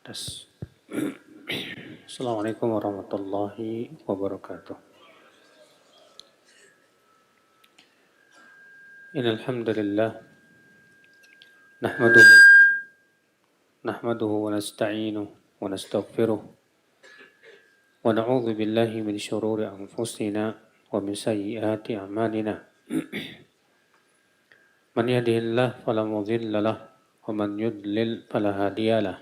Tes. Assalamualaikum warahmatullahi wabarakatuh. Innal hamdalillah nahmaduhu wa nasta'inuhu wa nastaghfiruh wa na'udzu billahi min shururi anfusina wa min sayyiati a'malina. Man yahdihillahu fala mudilla lahu wa man yudlil fala hadiya lahu.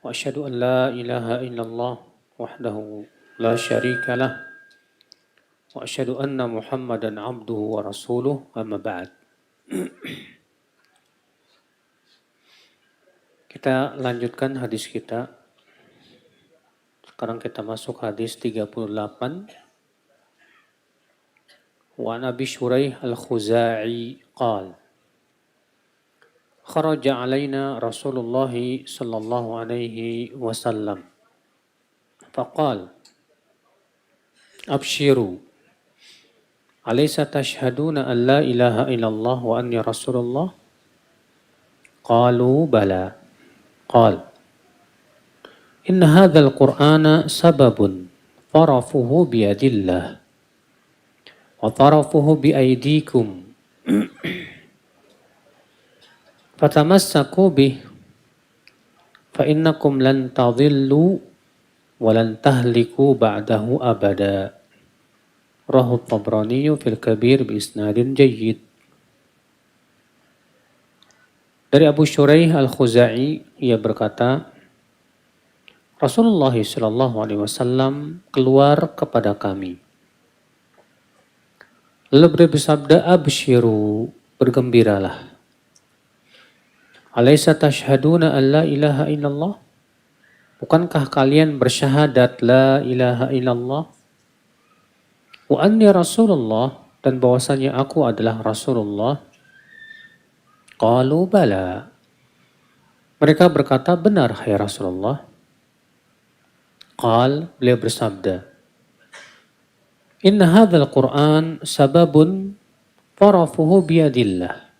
Wa asyhadu an la ilaha illallah wahdahu la syarika lahu wa asyhadu anna Muhammadan abduhu wa rasuluh amma ba'd. Kita lanjutkan hadis kita. Sekarang kita masuk hadis 38. Wa Abi Shuraih al-Khuza'i qala kharaja alaina Rasulullah sallallahu alaihi wasallam faqala abshiru alaysa tashhaduna an la ilaha illallah wa anni rasulullah qalu bala qala inna hadzal qur'ana sababun tarafuhu biyadillah wa tarafuhu biaydikum fatamassaku bih fa innakum lan tadhillu wa lan tahliku ba'dahu abada. Rawahu Tabrani fil Kabir bi isnadin jayyid. Dari Abu Shuraih al-Khuza'i, ia berkata, Rasulullah sallallahu alaihi wasallam keluar kepada kami. Lalu beliau bersabda, abshiru, bergembiralah. Alaysa tashhaduna an la ilaha illallah? Bukankah kalian bersyahadat la ilaha illallah? Wa anni rasulullah, dan bahwasanya aku adalah Rasulullah. Qalu bala. Mereka berkata, benar hai Rasulullah. Qal, beliau bersabda, inna hadzal Qur'an sababun farafuhu biyadillah.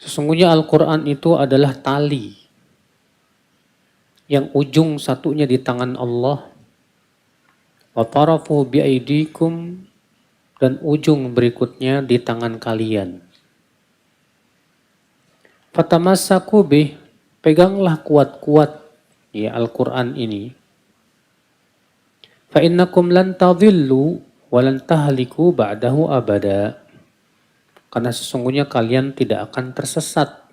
Sesungguhnya Al-Quran itu adalah tali yang ujung satunya di tangan Allah. Wa tarafuhu biaidikum, dan ujung berikutnya di tangan kalian. Fatamassaku bih, peganglah kuat-kuat ya Al-Quran ini. Fa innakum lan tadhillu wa lan tahliku ba'dahu abada. Karena sesungguhnya kalian tidak akan tersesat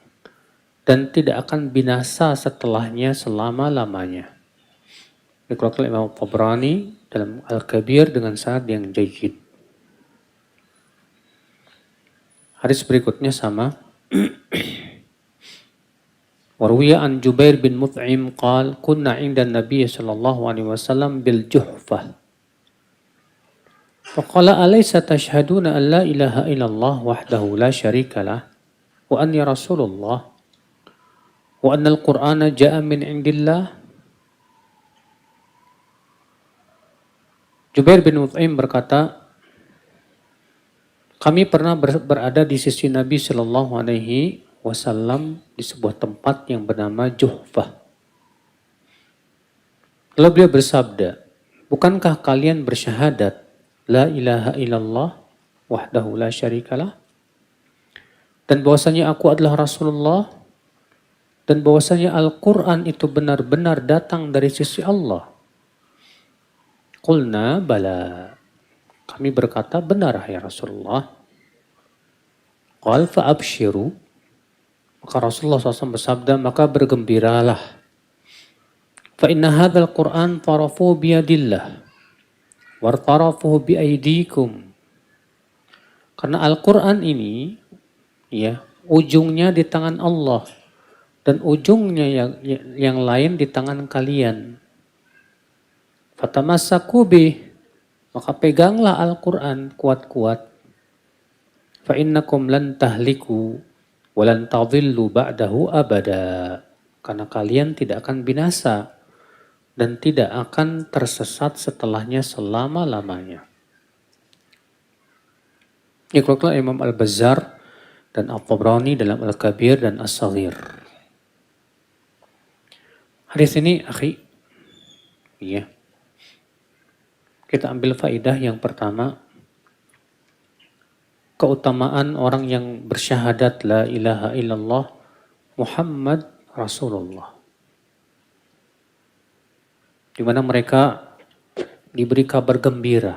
dan tidak akan binasa setelahnya selama-lamanya. Dikeluarkan Imam Tabrani dalam Al-Kabir dengan sanad yang jayyid. Hadis berikutnya sama. Warwiya an Jubair bin Mut'im qal kunna 'inda an-nabiy sallallahu alaihi wasallam bil Juhfah. Faqala alaysa tashhaduna an la ilaha illallah wahdahu la syarika lah wa anni rasulullah wa anna al-Qur'ana ja'a min indillah. Jubair bin Mut'im berkata, kami pernah berada di sisi Nabi sallallahu alaihi wasallam di sebuah tempat yang bernama Juhfah. Lalu beliau bersabda, bukankah kalian bersyahadat la ilaha illallah wahdahu la syarikalah, dan bahwasanya aku adalah Rasulullah, dan bahwasanya Al-Quran itu benar-benar datang dari sisi Allah. Qulna bala. Kami berkata, benar ya Rasulullah. Qal fa'abshiru. Maka Rasulullah SAW bersabda, maka bergembiralah. Fa inna hadzal Qur'an tarafuhu biyadillah wa tarafuhu biaidikum. Karena Al-Quran ini ya ujungnya di tangan Allah dan ujungnya yang lain di tangan kalian. Fatamassaku bih, maka peganglah Al-Quran kuat-kuat. Fa innakum lan tahliku wa lan tadhillu ba'dahu abada. Karena kalian tidak akan binasa dan tidak akan tersesat setelahnya selama-lamanya. Dikeluarkan Imam Al-Bazzar dan At-Tabrani dalam Al-Kabir dan As-Saghir. Hadis ini, akhi, ya, kita ambil faidah yang pertama, keutamaan orang yang bersyahadat la ilaha illallah Muhammad Rasulullah. Di mana mereka diberi kabar gembira.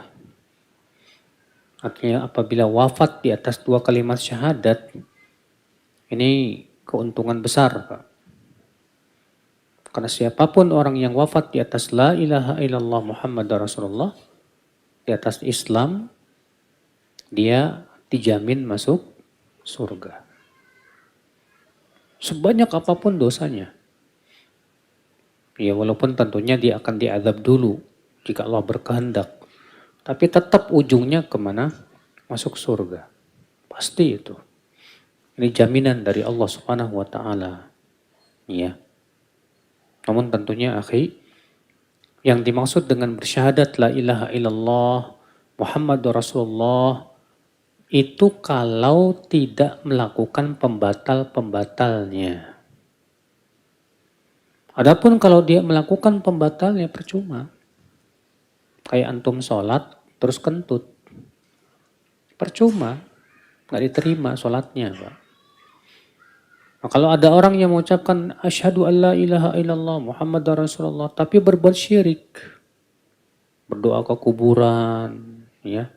Artinya apabila wafat di atas 2 kalimat syahadat, ini keuntungan besar, Pak. Karena siapapun orang yang wafat di atas la ilaha illallah Muhammad Rasulullah, di atas Islam, dia dijamin masuk surga. Sebanyak apapun dosanya. Ya walaupun tentunya dia akan diazab dulu jika Allah berkehendak. Tapi tetap ujungnya kemana? Masuk surga. Pasti itu. Ini jaminan dari Allah Subhanahu wa Ta'ala. Ya. Namun tentunya akhi, yang dimaksud dengan bersyahadat la ilaha illallah Muhammadur Rasulullah itu kalau tidak melakukan pembatal-pembatalnya. Adapun kalau dia melakukan pembatalnya percuma. Kayak antum sholat terus kentut. Percuma, nggak diterima sholatnya, Pak. Nah, kalau ada orang yang mengucapkan asyhadu an la ilaha illallah Muhammad Rasulullah tapi berbuat syirik, berdoa ke kuburan, ya,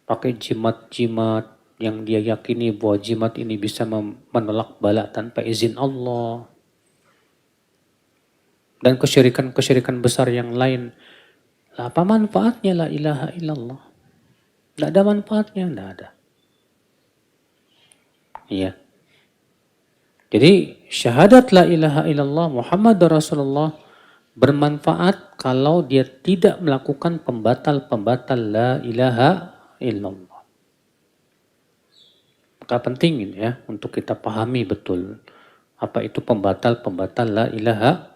pakai jimat-jimat yang dia yakini bahwa jimat ini bisa menolak bala tanpa izin Allah, dan kesyirikan-kesyirikan besar yang lain, lah apa manfaatnya la ilaha illallah? Tidak ada manfaatnya, tidak ada. Iya. Jadi syahadat la ilaha illallah Muhammad Rasulullah bermanfaat kalau dia tidak melakukan pembatal-pembatal la ilaha illallah. Maka penting ini ya untuk kita pahami betul apa itu pembatal-pembatal la ilaha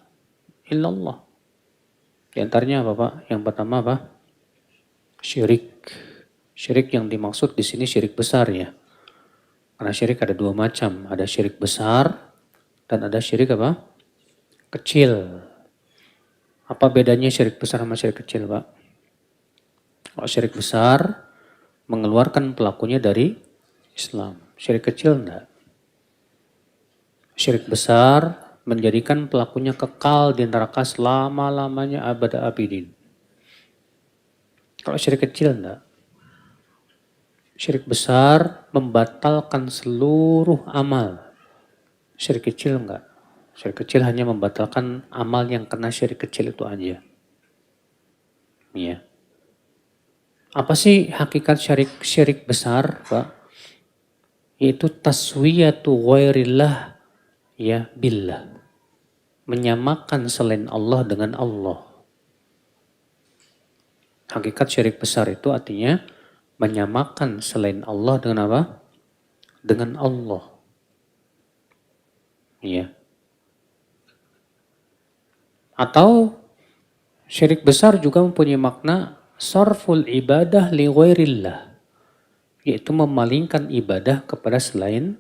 illallah. Di antaranya apa Pak? Yang pertama apa? Syirik. Syirik yang dimaksud di sini syirik besar ya. Karena syirik ada 2 macam, ada syirik besar dan ada syirik apa? Kecil. Apa bedanya syirik besar sama syirik kecil, Pak? Kalau syirik besar mengeluarkan pelakunya dari Islam. Syirik kecil enggak. Syirik besar menjadikan pelakunya kekal di neraka selama-lamanya abada abidin. Kalau syirik kecil enggak. Syirik besar membatalkan seluruh amal. Syirik kecil enggak. Syirik kecil hanya membatalkan amal yang kena syirik kecil itu aja. Ya. Apa sih hakikat syirik besar, Pak? Yaitu taswiyatu ghairillah ya billah. Menyamakan selain Allah dengan Allah. Hakikat syirik besar itu artinya menyamakan selain Allah dengan apa? Dengan Allah. Iya. Atau syirik besar juga mempunyai makna sarful ibadah li ghairillah. Yaitu memalingkan ibadah kepada selain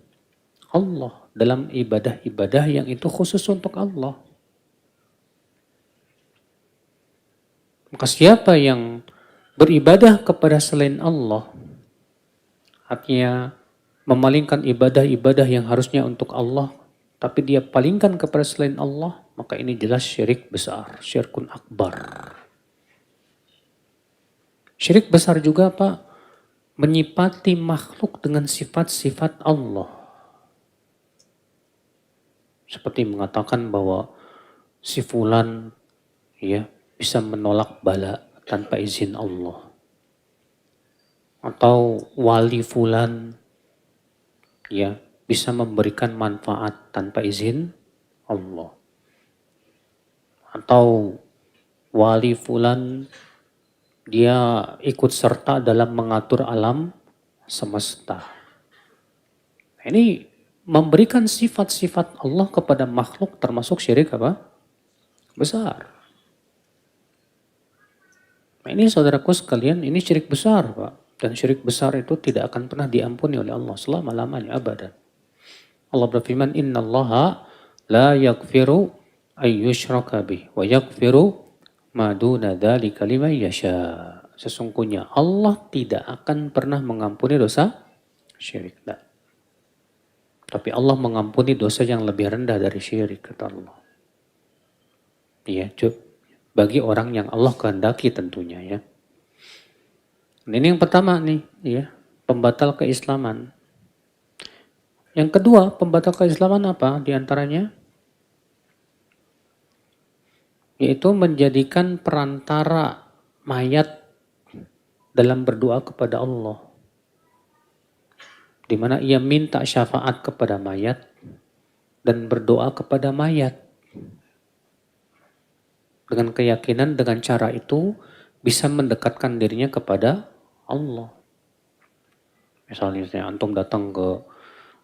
Allah. Dalam ibadah-ibadah yang itu khusus untuk Allah. Maka siapa yang beribadah kepada selain Allah, artinya memalingkan ibadah-ibadah yang harusnya untuk Allah, tapi dia palingkan kepada selain Allah, maka ini jelas syirik besar, syirkun akbar. Syirik besar juga Pak, menyifati makhluk dengan sifat-sifat Allah. Seperti mengatakan bahwa si fulan ya bisa menolak bala tanpa izin Allah. Atau wali fulan ya bisa memberikan manfaat tanpa izin Allah. Atau wali fulan dia ikut serta dalam mengatur alam semesta. Ini memberikan sifat-sifat Allah kepada makhluk termasuk syirik apa? Besar. Nah, ini saudaraku sekalian, ini syirik besar Pak. Dan syirik besar itu tidak akan pernah diampuni oleh Allah selama-lamanya abadan. Allah berfirman, innallaha la yaghfiru ayyushraka bih wa yaghfiru ma duna dzalika liman yasha. Sesungguhnya Allah tidak akan pernah mengampuni dosa syirik. Nah, tapi Allah mengampuni dosa yang lebih rendah dari syirik, kata Allah. Ya, bagi orang yang Allah kehendaki tentunya ya. Ini yang pertama nih, ya, pembatal keislaman. Yang kedua, pembatal keislaman apa? Di antaranya yaitu menjadikan perantara mayat dalam berdoa kepada Allah. Di mana ia minta syafaat kepada mayat dan berdoa kepada mayat. Dengan keyakinan dengan cara itu bisa mendekatkan dirinya kepada Allah. Misalnya antum datang ke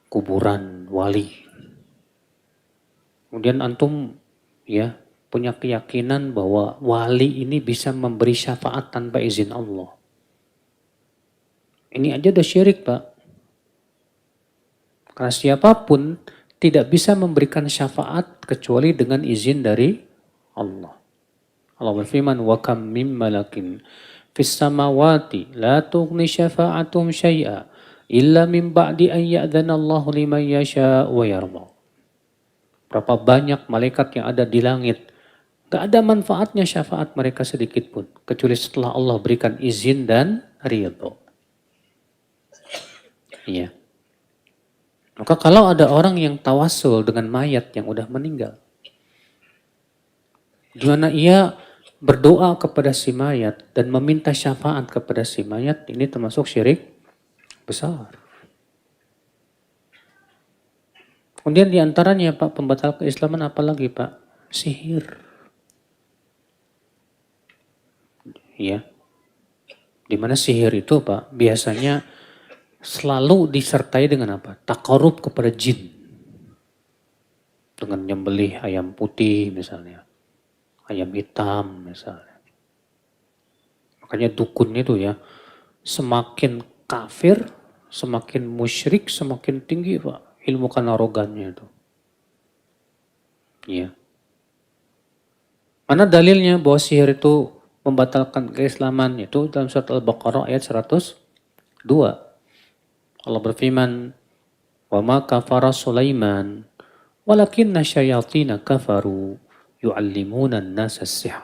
kuburan wali. Kemudian antum ya punya keyakinan bahwa wali ini bisa memberi syafaat tanpa izin Allah. Ini aja udah syirik, Pak. Karena siapapun tidak bisa memberikan syafaat kecuali dengan izin dari Allah. Allah berfirman, wa kam mim malakin fis samawati la tughni syafa'atum syai'a illa min ba'di an ya'dzana Allahu liman yasha' wa yarda. Berapa banyak malaikat yang ada di langit, gak ada manfaatnya syafaat mereka sedikit pun kecuali setelah Allah berikan izin dan ridho. Iya. Maka kalau ada orang yang tawasul dengan mayat yang udah meninggal, di mana ia berdoa kepada si mayat dan meminta syafaat kepada si mayat, ini termasuk syirik besar. Kemudian diantaranya Pak, pembatal keislaman apalagi Pak? Sihir. Ya. Dimana sihir itu Pak, biasanya selalu disertai dengan apa? Takarub kepada jin. Dengan nyembelih ayam putih misalnya. Ayam hitam misalnya. Makanya dukun itu ya, semakin kafir, semakin musyrik, semakin tinggi Pak ilmu kanarogannya itu. Iya. Mana dalilnya bahwa sihir itu membatalkan keislaman? Itu dalam surat Al-Baqarah ayat 102. Allah berfirman, wa ma kafara Sulaiman walakinna syayatina kafaru yu'allimuna an-nasa as-sihr.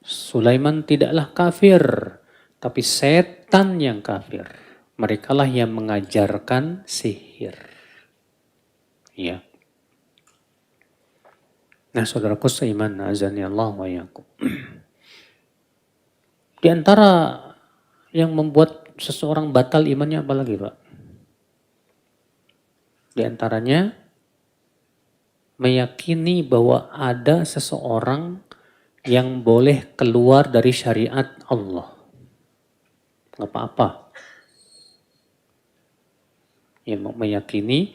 Sulaiman tidaklah kafir, tapi setan yang kafir. Merekalah yang mengajarkan sihir. Ya. Nah, saudaraku seiman, azani Allah wa yakum. Di antara yang membuat seseorang batal imannya apa lagi, Pak? Di antaranya meyakini bahwa ada seseorang yang boleh keluar dari syariat Allah. Nggak apa-apa. Yang meyakini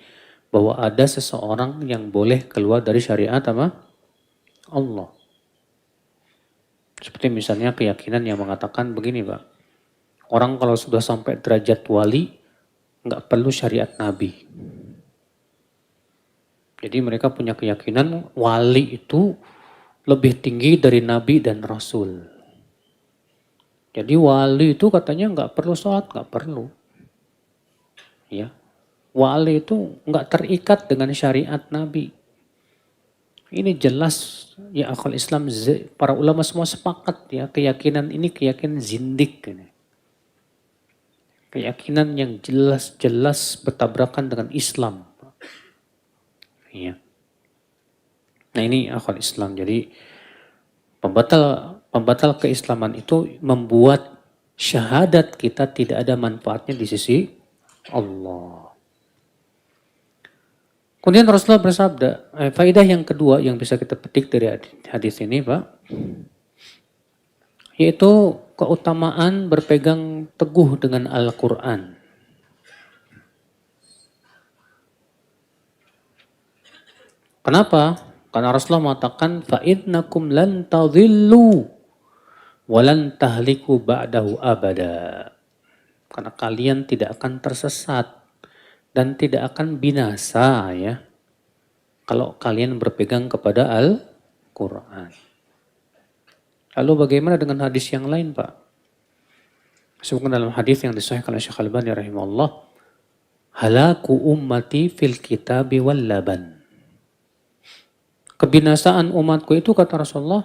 bahwa ada seseorang yang boleh keluar dari syariat apa? Allah. Seperti misalnya keyakinan yang mengatakan begini Pak. Orang kalau sudah sampai derajat wali, nggak perlu syariat Nabi. Jadi mereka punya keyakinan wali itu lebih tinggi dari Nabi dan Rasul. Jadi wali itu katanya nggak perlu sholat, nggak perlu. Ya, wali itu nggak terikat dengan syariat Nabi. Ini jelas ya akal Islam, para ulama semua sepakat ya keyakinan ini keyakinan zindik. Ini. Keyakinan yang jelas-jelas bertabrakan dengan Islam. Ya. Nah ini akal Islam. Jadi pembatal keislaman itu membuat syahadat kita tidak ada manfaatnya di sisi Allah. Kemudian Rasulullah bersabda, faedah yang kedua yang bisa kita petik dari hadis ini Pak, yaitu keutamaan berpegang teguh dengan Al-Quran. Kenapa? Karena Rasulullah mengatakan, فَإِنَّكُمْ لَنْ تَضِلُّوا وَلَنْ تَهْلِكُوا بَعْدَهُ أَبَدًا. Karena kalian tidak akan tersesat dan tidak akan binasa ya. kalau kalian berpegang kepada Al-Quran. Lalu bagaimana dengan hadis yang lain, Pak? Sebutkan dalam hadis yang disahihkan oleh Syekh Al-Albani rahimahullah, halaku ummati fil kitabi wal laban. Kebinasaan umatku itu kata Rasulullah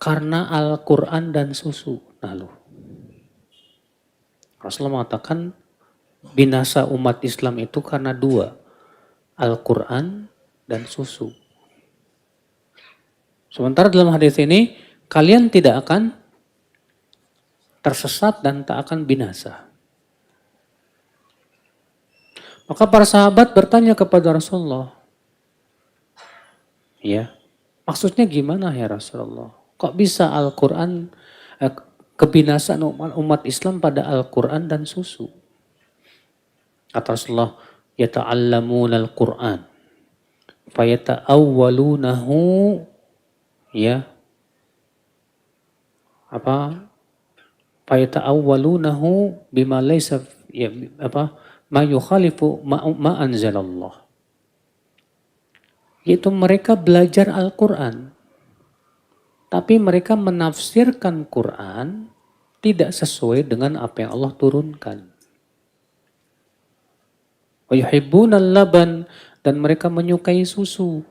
karena Al-Quran dan susu. Lalu Rasulullah mengatakan binasa umat Islam itu karena dua, Al-Quran dan susu. Sementara dalam hadis ini, kalian tidak akan tersesat dan tak akan binasa. Maka para sahabat bertanya kepada Rasulullah, ya, maksudnya gimana ya Rasulullah? Kok bisa Al-Quran, kebinasaan umat Islam pada Al-Quran dan susu? Kata Rasulullah, yata'allamuna al-Quran, fayata'awwalunahu, ya, fayata'awwalunahu bima laysa, ya, ma yukhalifu ma anzalallah. Yaitu mereka belajar Al-Quran, tapi mereka menafsirkan Quran tidak sesuai dengan apa yang Allah turunkan. Wa yuhibbunal laban, dan mereka menyukai susu.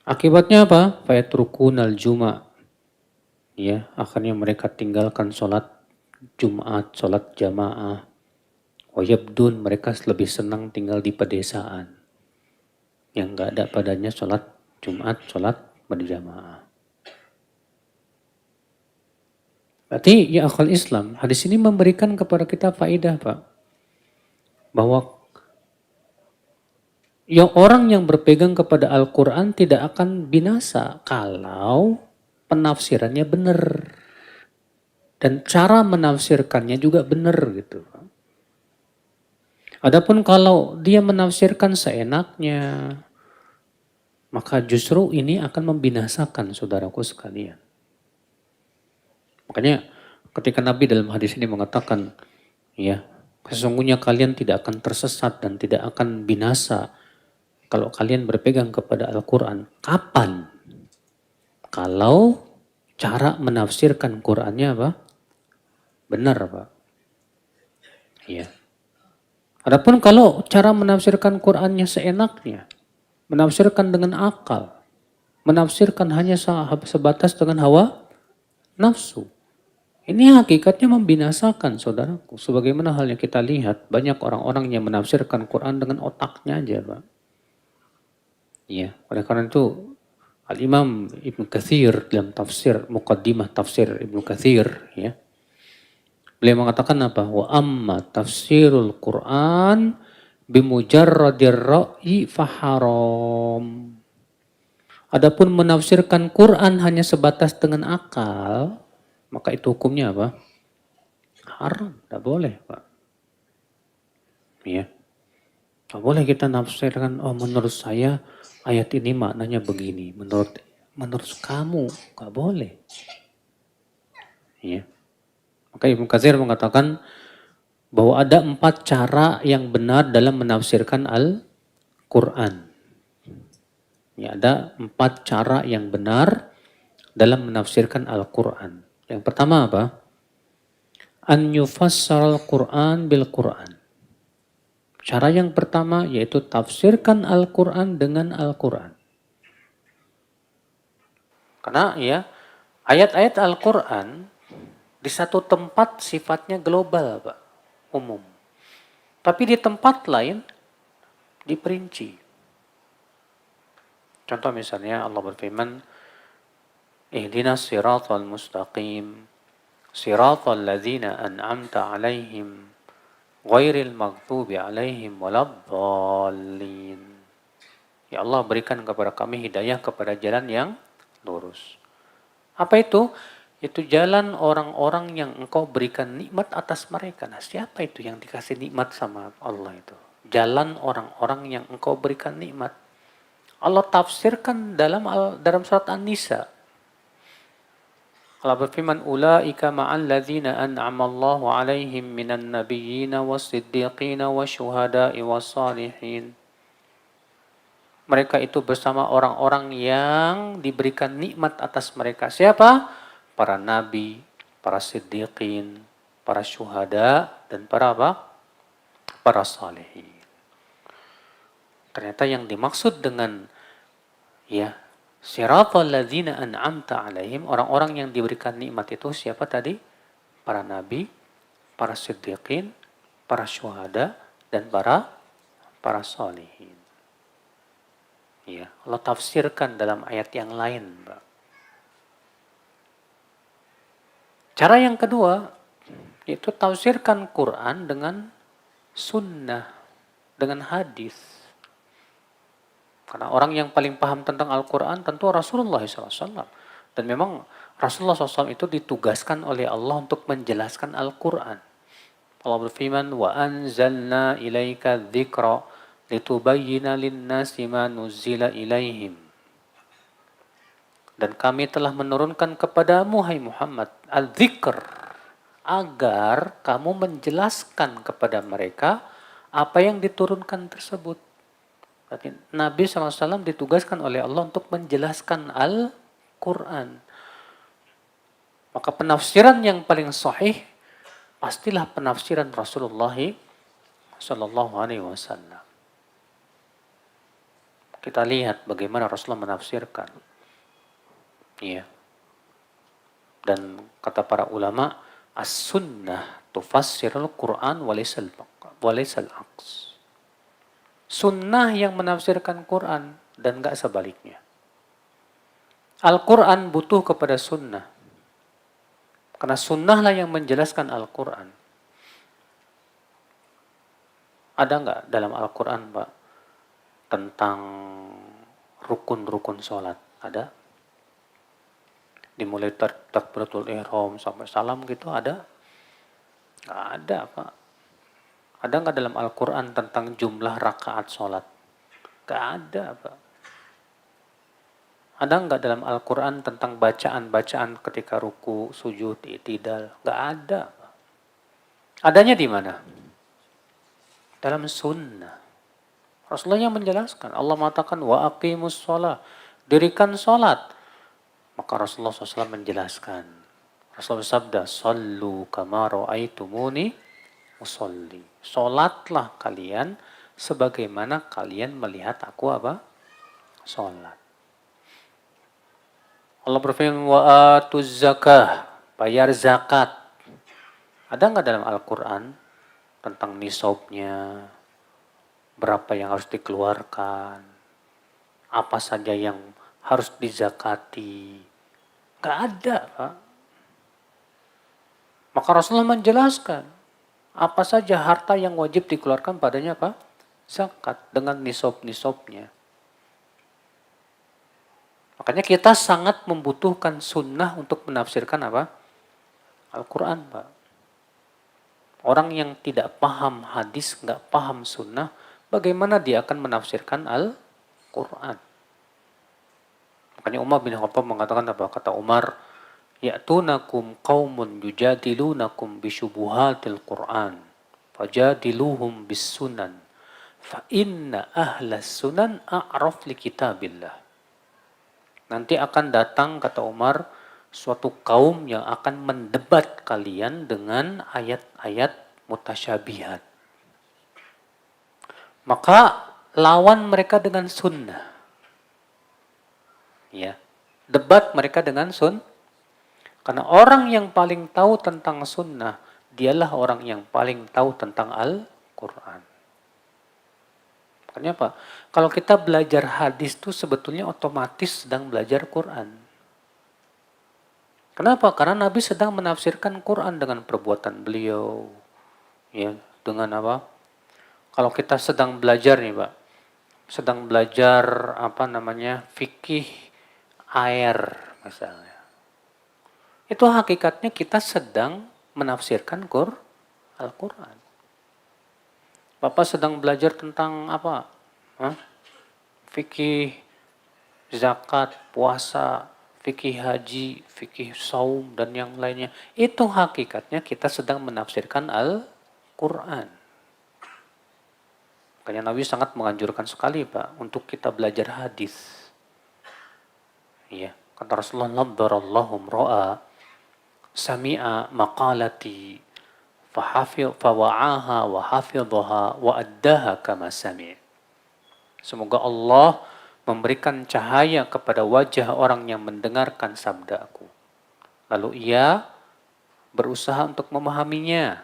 Akibatnya apa? Fayatrukunal juma'. Ya, akhirnya mereka tinggalkan sholat Jumat, sholat jamaah. Wayabdun, mereka lebih senang tinggal di pedesaan yang gak ada padanya sholat Jumat, sholat berjamaah. Berarti ya akal Islam, hadis ini memberikan kepada kita faedah, Pak, bahwa orang yang berpegang kepada Al-Quran tidak akan binasa kalau penafsirannya benar. Dan cara menafsirkannya juga benar gitu. Adapun kalau dia menafsirkan seenaknya, maka justru ini akan membinasakan saudaraku sekalian. Makanya ketika Nabi dalam hadis ini mengatakan, ya, sesungguhnya kalian tidak akan tersesat dan tidak akan binasa kalau kalian berpegang kepada Al-Quran. Kapan? Kalau cara menafsirkan Qurannya apa? Benar, Pak. Ya. Adapun kalau cara menafsirkan Qurannya seenaknya, menafsirkan dengan akal, menafsirkan hanya sebatas dengan hawa nafsu, ini hakikatnya membinasakan saudaraku. Sebagaimana hal yang kita lihat, banyak orang-orang yang menafsirkan Quran dengan otaknya aja, Pak. Ya, oleh karena itu Al-Imam Ibnu Katsir dalam tafsir, Muqaddimah tafsir Ibnu Katsir, ya, beliau mengatakan apa? Wa amma tafsirul Quran bimujarradir ra'yi faharam. Adapun menafsirkan Quran hanya sebatas dengan akal, maka itu hukumnya apa? Haram, tidak boleh, Pak. Ya. Tidak boleh kita nafsirkan, oh menurut saya ayat ini maknanya begini. Menurut kamu, tidak boleh. Ya. Maka Ibnu Katsir mengatakan bahwa ada 4 cara yang benar dalam menafsirkan Al-Quran. Ya, ada 4 cara yang benar dalam menafsirkan Al-Quran. Yang pertama apa? An yufassar al-Quran bil Quran. Cara yang pertama yaitu tafsirkan Al-Quran dengan Al-Quran. Karena ya ayat-ayat Al-Quran di satu tempat sifatnya global, Pak, umum. Tapi di tempat lain diperinci. Contoh misalnya Allah berfirman, ihdinas siratal mustaqim, siratal ladzina an'amta alaihim, ghairil maghdubi alaihim waladdallin. Ya Allah, berikan kepada kami hidayah kepada jalan yang lurus. Apa itu? Itu jalan orang-orang yang engkau berikan nikmat atas mereka. Nah, siapa itu yang dikasih nikmat sama Allah itu? Jalan orang-orang yang engkau berikan nikmat. Allah tafsirkan dalam surat An-Nisa. Allah berfirman, ulaika ma'al ladzina an'amallahu 'alaihim minan nabiyyina was-siddiqina wasyuhada'i was-salihin. Mereka itu bersama orang-orang yang diberikan nikmat atas mereka. Siapa? Para nabi, para siddiqin, para syuhada, dan para apa? Para salihin. Ternyata yang dimaksud dengan ya siratal ladzina an'amta alaihim, orang-orang yang diberikan nikmat itu siapa tadi? Para nabi, para siddiqin, para syuhada, dan para salihin. Ya, Allah tafsirkan dalam ayat yang lain, Mbak. Cara yang kedua, yaitu tafsirkan Quran dengan sunnah, dengan hadis. Karena orang yang paling paham tentang Al-Quran tentu Rasulullah SAW. Dan memang Rasulullah SAW itu ditugaskan oleh Allah untuk menjelaskan Al-Quran. Allah berfirman, وَأَنزَلْنَا إِلَيْكَ الذِّكْرَ لِتُبَيِّنَ لِلنَّاسِ مَا نُزِّلَ إِلَيْهِمْ. Dan kami telah menurunkan kepadamu, hai Muhammad, al-dzikr, agar kamu menjelaskan kepada mereka apa yang diturunkan tersebut. Berarti Nabi SAW ditugaskan oleh Allah untuk menjelaskan Al-Quran. Maka penafsiran yang paling sahih pastilah penafsiran Rasulullah SAW. Kita lihat bagaimana Rasulullah menafsirkan. Iya. Dan kata para ulama, as-sunnah tufassirul Quran walaisal aqs. Sunnah yang menafsirkan Quran dan enggak sebaliknya. Al-Quran butuh kepada sunnah. Karena sunnahlah yang menjelaskan Al-Quran. Ada enggak dalam Al-Quran, Pak, tentang rukun-rukun sholat? Ada? Dimulai takbiratul ihram sampai salam gitu ada? Nggak ada, Pak. Ada nggak dalam Al-Quran tentang jumlah rakaat sholat? Nggak ada, Pak. Ada nggak dalam Al-Quran tentang bacaan-bacaan ketika ruku, sujud, i'tidal? Nggak ada, Pak. Adanya di mana? Dalam sunnah. Rasulullah yang menjelaskan. Allah mengatakan, wa aqimus sholat. Dirikan sholat. Maka Rasulullah SAW menjelaskan. Rasulullah bersabda, sallu kama ra'aitumuni usolli. Sholatlah kalian sebagaimana kalian melihat aku apa? Sholat. Allah berfirman, wa atuz zakah. Bayar zakat. Ada nggak dalam Al-Quran tentang nisabnya? Berapa yang harus dikeluarkan? Apa saja yang harus dizakati? Nggak ada, Pak. Maka Rasulullah menjelaskan apa saja harta yang wajib dikeluarkan padanya, Pak? Zakat dengan nisab-nisabnya. Makanya kita sangat membutuhkan sunnah untuk menafsirkan apa? Al-Quran, Pak. Orang yang tidak paham hadis, nggak paham sunnah, bagaimana dia akan menafsirkan Al-Quran? Makanya Umar bin Khattab mengatakan apa? Kata Umar, ya'tunakum qaumun yujadilunakum bisyubuhatil Qur'an fajadiluhum bis sunan fa inna ahlas sunan a'raf li kitabillah. Nanti akan datang, kata Umar, suatu kaum yang akan mendebat kalian dengan ayat-ayat mutasyabihat. Maka lawan mereka dengan sunnah. Ya, debat mereka dengan sunnah. Karena orang yang paling tahu tentang sunnah, dialah orang yang paling tahu tentang Al-Quran. Makanya apa? Kalau kita belajar hadis itu sebetulnya otomatis sedang belajar Quran. Kenapa? Karena Nabi sedang menafsirkan Quran dengan perbuatan beliau. Ya, dengan apa? Kalau kita sedang belajar nih, Pak. Sedang belajar fikih air misalnya. Itu hakikatnya kita sedang menafsirkan Al-Quran. Bapak sedang belajar tentang apa? Fikih zakat, puasa, fikih haji, fikih saum, dan yang lainnya. Itu hakikatnya kita sedang menafsirkan Al-Quran. Makanya Nabi sangat menganjurkan sekali Pak untuk kita belajar hadis. Iya, kata Rasulullah, "Naddarallahu ra'a sami'a maqalati fawa'aha wa hafidhaha wa addaha kama sami'." Semoga Allah memberikan cahaya kepada wajah orang yang mendengarkan sabdaku. Lalu ia berusaha untuk memahaminya.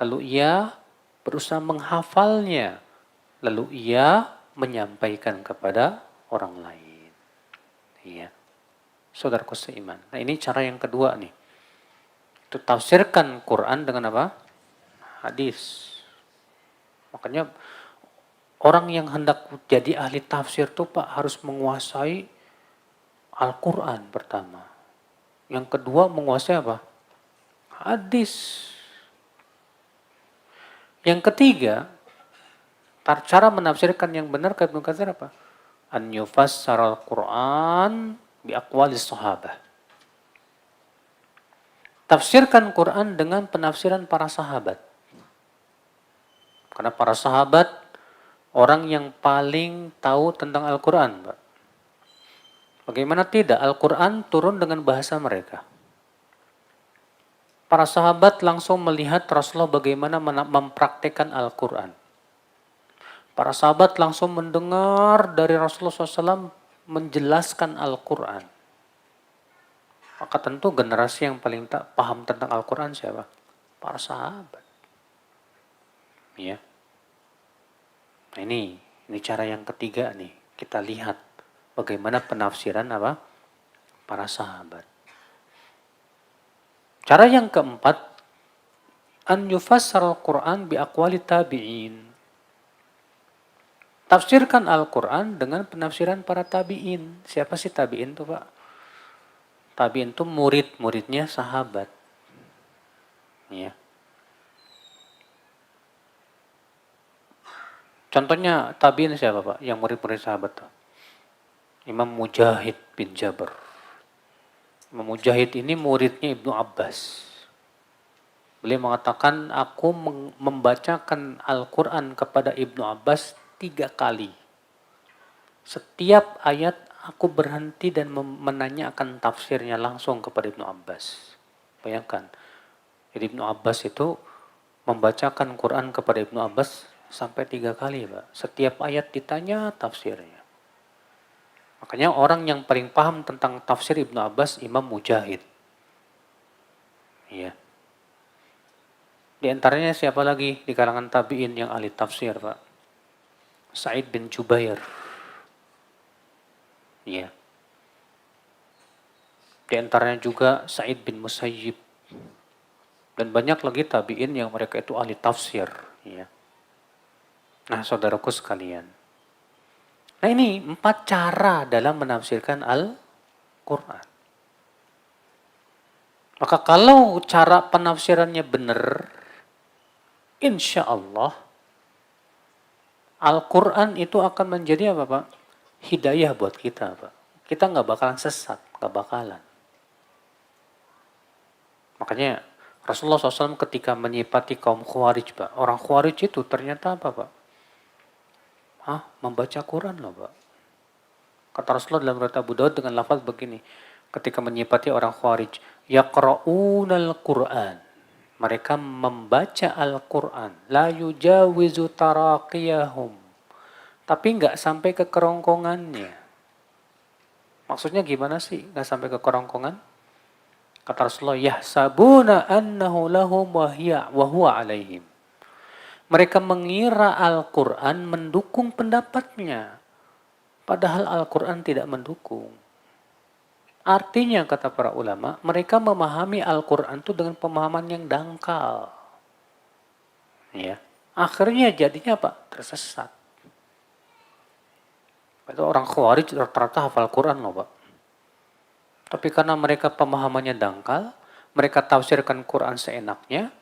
Lalu ia berusaha menghafalnya. Lalu ia menyampaikan kepada orang lain. Iya. Saudaraku seiman. Nah, ini cara yang kedua nih. Itu tafsirkan Quran dengan apa? Hadis. Makanya orang yang hendak jadi ahli tafsir tuh Pak harus menguasai Al-Quran pertama. Yang kedua menguasai apa? Hadis. Yang ketiga, cara menafsirkan yang benar kata Ibnu Katsir apa? An yufassara al-Quran bi aqwalis sahabah. Tafsirkan Quran dengan penafsiran para sahabat. Karena para sahabat orang yang paling tahu tentang Al-Quran, Pak. Bagaimana tidak? Al-Quran turun dengan bahasa mereka. Para sahabat langsung melihat Rasulullah bagaimana mempraktekkan Al-Quran. Para sahabat langsung mendengar dari Rasulullah SAW menjelaskan Al-Quran. Maka tentu generasi yang paling paham tentang Al-Quran siapa? Para sahabat. Ya. Nah ini cara yang ketiga nih. Kita lihat bagaimana penafsiran apa? Para sahabat. Cara yang keempat, an yufassar al-Quran bi aqwali tabi'in. Tafsirkan Al-Quran dengan penafsiran para tabi'in. Siapa sih tabi'in tuh Pak? Tabi'in tuh murid-muridnya sahabat. Ya. Contohnya tabi'in siapa Pak? Yang murid-murid sahabat tuh. Imam Mujahid bin Jabr. Imam Mujahid ini muridnya Ibnu Abbas. Beliau mengatakan, aku membacakan Al-Quran kepada Ibnu Abbas 3 kali. Setiap ayat aku berhenti dan menanyakan tafsirnya langsung kepada Ibnu Abbas. Bayangkan, jadi Ibnu Abbas itu membacakan Quran kepada Ibnu Abbas sampai 3 kali, Pak. Setiap ayat ditanya tafsirnya. Makanya orang yang paling paham tentang tafsir Ibnu Abbas, Imam Mujahid. Iya. Di antaranya siapa lagi di kalangan tabi'in yang ahli tafsir, Pak? Sa'id bin Jubair. Iya. Di antaranya juga Sa'id bin Musayyib. Dan banyak lagi tabi'in yang mereka itu ahli tafsir. Iya. Nah, saudaraku sekalian. Nah ini 4 cara dalam menafsirkan Al-Quran. Maka kalau cara penafsirannya benar, insya Allah Al-Quran itu akan menjadi apa Pak? Hidayah buat kita Pak. Kita nggak bakalan sesat, nggak bakalan. Makanya Rasulullah SAW ketika menyipati kaum Khawarij Pak. Orang Khawarij itu ternyata apa Pak? Membaca Quran loh Pak. Kata Rasulullah dalam riwayat Abu Daud dengan lafaz begini. Ketika menyipati orang Khawarij. Yaqra'unal Qur'an. Mereka membaca Al-Quran. La yujawizu taraqiyahum. Tapi nggak sampai ke kerongkongannya. Maksudnya gimana sih nggak sampai ke kerongkongan? Kata Rasulullah, yahsabuna annahu lahum wa huwa alaihim. Mereka mengira Al-Quran mendukung pendapatnya. Padahal Al-Quran tidak mendukung. Artinya kata para ulama, mereka memahami Al-Quran itu dengan pemahaman yang dangkal. Ya. Akhirnya jadinya apa? Tersesat. Itu orang Khawarij rata-rata hafal Quran loh Pak. Tapi karena mereka pemahamannya dangkal, mereka tafsirkan Quran seenaknya,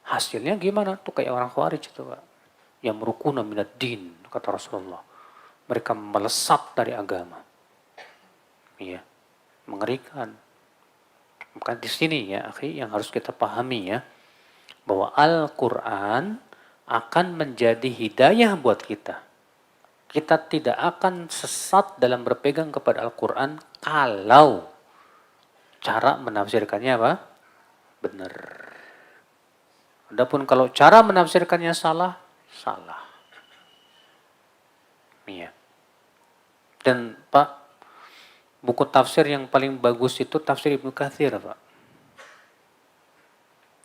hasilnya gimana? Tuh kayak orang Khawarij itu Pak. Yang merukuna minad din, kata Rasulullah. Mereka melesat dari agama. Iya. Mengerikan. Maka di sini ya, akhi, yang harus kita pahami ya, bahwa Al-Quran akan menjadi hidayah buat kita. Kita tidak akan sesat dalam berpegang kepada Al-Quran kalau cara menafsirkannya apa? Benar. Adapun kalau cara menafsirkannya salah, salah. Iya. Dan Pak, buku tafsir yang paling bagus itu tafsir Ibnu Katsir, Pak.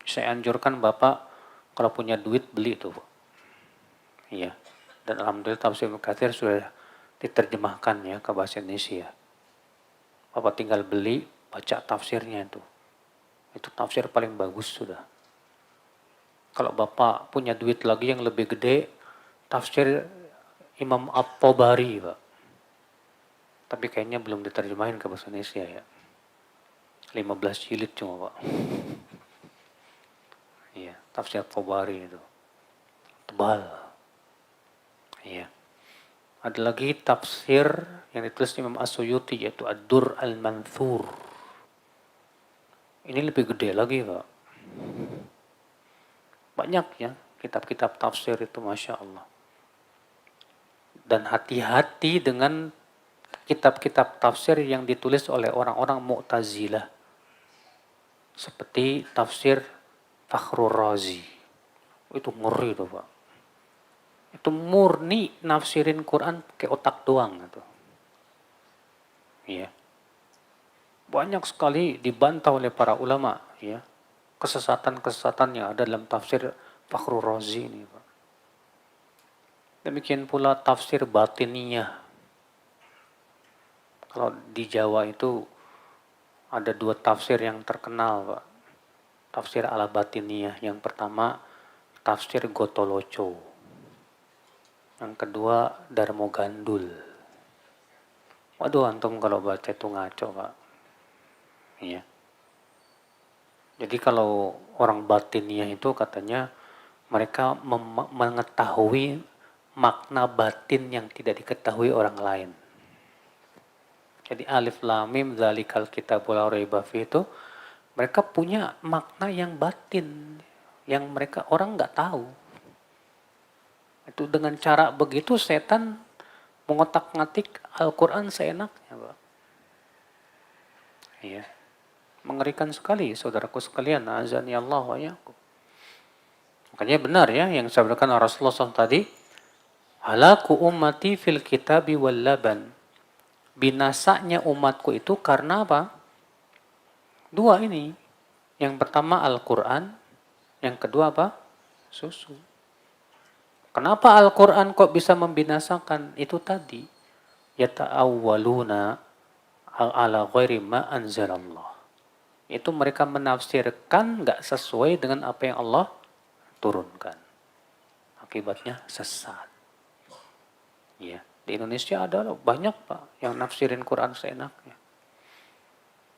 Saya anjurkan Bapak kalau punya duit beli itu, Pak. Iya. Dan alhamdulillah tafsir Ibnu Katsir sudah diterjemahkan ya ke bahasa Indonesia. Bapak tinggal beli, baca tafsirnya itu. Itu tafsir paling bagus sudah. Kalau Bapak punya duit lagi yang lebih gede, tafsir Imam At-Tabari, Pak. Tapi kayaknya belum diterjemahin ke bahasa Indonesia ya. 15 jilid cuma, Pak. Iya, tafsir At-Tabari itu. Tebal. Iya. Ada lagi tafsir yang ditulis Imam As-Suyuti yaitu Ad-Dur Al-Manthur. Ini lebih gede lagi, Pak. Banyak ya kitab-kitab tafsir itu, Masya Allah. Dan hati-hati dengan kitab-kitab tafsir yang ditulis oleh orang-orang Mu'tazilah. Seperti tafsir Fakhrur Razi. Itu ngeri tuh, Pak. Itu murni nafsirin Quran pakai otak doang gitu. Iya. Banyak sekali dibantah oleh para ulama, ya. Kesesatan-kesesatan yang ada dalam tafsir Fakhrur Razi ini, Pak. Demikian pula tafsir batiniyah. Kalau di Jawa itu ada dua tafsir yang terkenal, Pak. Tafsir ala batiniyah. Yang pertama tafsir Gotoloco. Yang kedua Darmo Gandul. Waduh, antum kalau baca itu ngaco, Pak. Iya. Jadi kalau orang batiniyah itu katanya mereka mengetahui makna batin yang tidak diketahui orang lain. Jadi alif lam mim dzalikal kitabul la raiba fihi itu mereka punya makna yang batin yang mereka orang nggak tahu. Itu dengan cara begitu setan mengotak-ngatik Al-Quran seenaknya, Pak. Iya. Mengerikan sekali, saudaraku sekalian. Azani Allah wa iyyakum. Makanya benar ya yang disabdakan Rasulullah SAW tadi. Halaku ummati fil kitabi wal laban. Binasanya umatku itu karena apa? Dua ini. Yang pertama Al-Quran. Yang kedua apa? Susu. Kenapa Al-Quran kok bisa membinasakan? Itu tadi. Yata'awwaluna ala ghairi ma anzalallah. Itu mereka menafsirkan gak sesuai dengan apa yang Allah turunkan. Akibatnya sesat. Ya, di Indonesia ada banyak, Pak, yang nafsirin Quran seenaknya.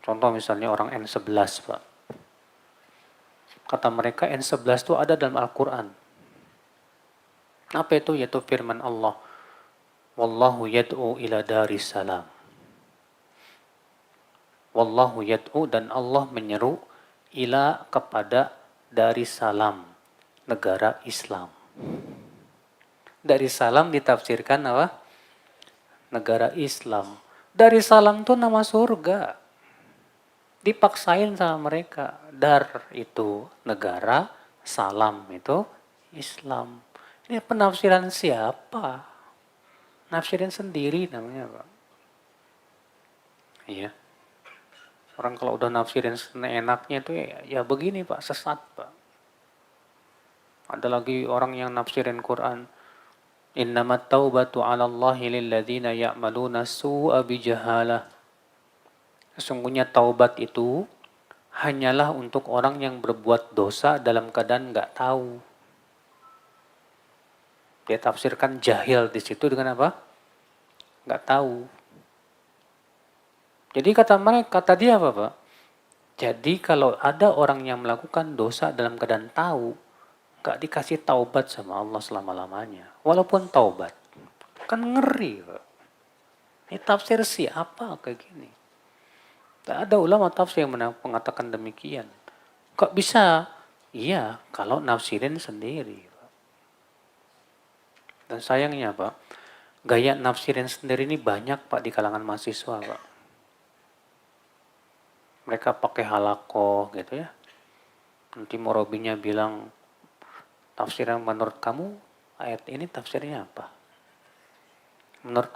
Contoh misalnya orang N11, Pak. Kata mereka N11 itu ada dalam Al-Quran. Apa itu? Yaitu firman Allah. Wallahu yad'u ila daris salam. Wallahu yad'u, dan Allah menyeru ila kepada Darussalam, negara Islam. Darussalam ditafsirkan apa? Negara Islam. Darussalam itu nama surga. Dipaksain sama mereka. Dar itu negara, salam itu Islam. Ini penafsiran siapa? Nafsirin sendiri namanya, Pak. Iya. Orang kalau udah nafsirin enaknya itu ya begini, Pak, sesat, Pak. Ada lagi orang yang nafsirin Quran. Innamat taubatu 'ala Allahi lil ladzina ya'maluna su'a bijahalah. Sesungguhnya taubat itu hanyalah untuk orang yang berbuat dosa dalam keadaan enggak tahu. Dia tafsirkan jahil di situ dengan apa? Enggak tahu. Jadi kata dia apa, Pak? Jadi kalau ada orang yang melakukan dosa dalam keadaan tahu, gak dikasih taubat sama Allah selama-lamanya. Walaupun taubat. Kan ngeri, Pak. Ini tafsir siapa kayak gini? Tak ada ulama tafsir yang mengatakan demikian. Kok bisa? Iya, kalau nafsirin sendiri, Pak. Dan sayangnya Pak, gaya nafsirin sendiri ini banyak Pak di kalangan mahasiswa Pak. Mereka pakai halakoh gitu ya. Nanti murabinya bilang, tafsiran menurut kamu, ayat ini tafsirnya apa? Menurut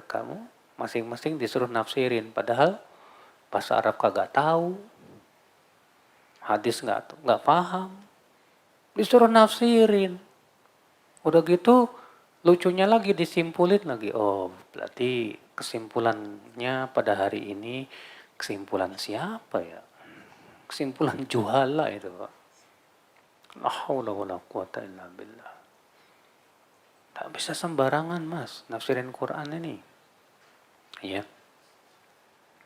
kamu, masing-masing disuruh nafsirin. Padahal bahasa Arab kagak tahu, hadis nggak paham, disuruh nafsirin. Udah gitu, lucunya lagi disimpulin lagi. Oh, berarti kesimpulannya pada hari ini, kesimpulan siapa ya? Kesimpulan juhala itu Pak. La haula wala quwata illa billah. Tak bisa sembarangan Mas, nafsirin Quran ini. Ya.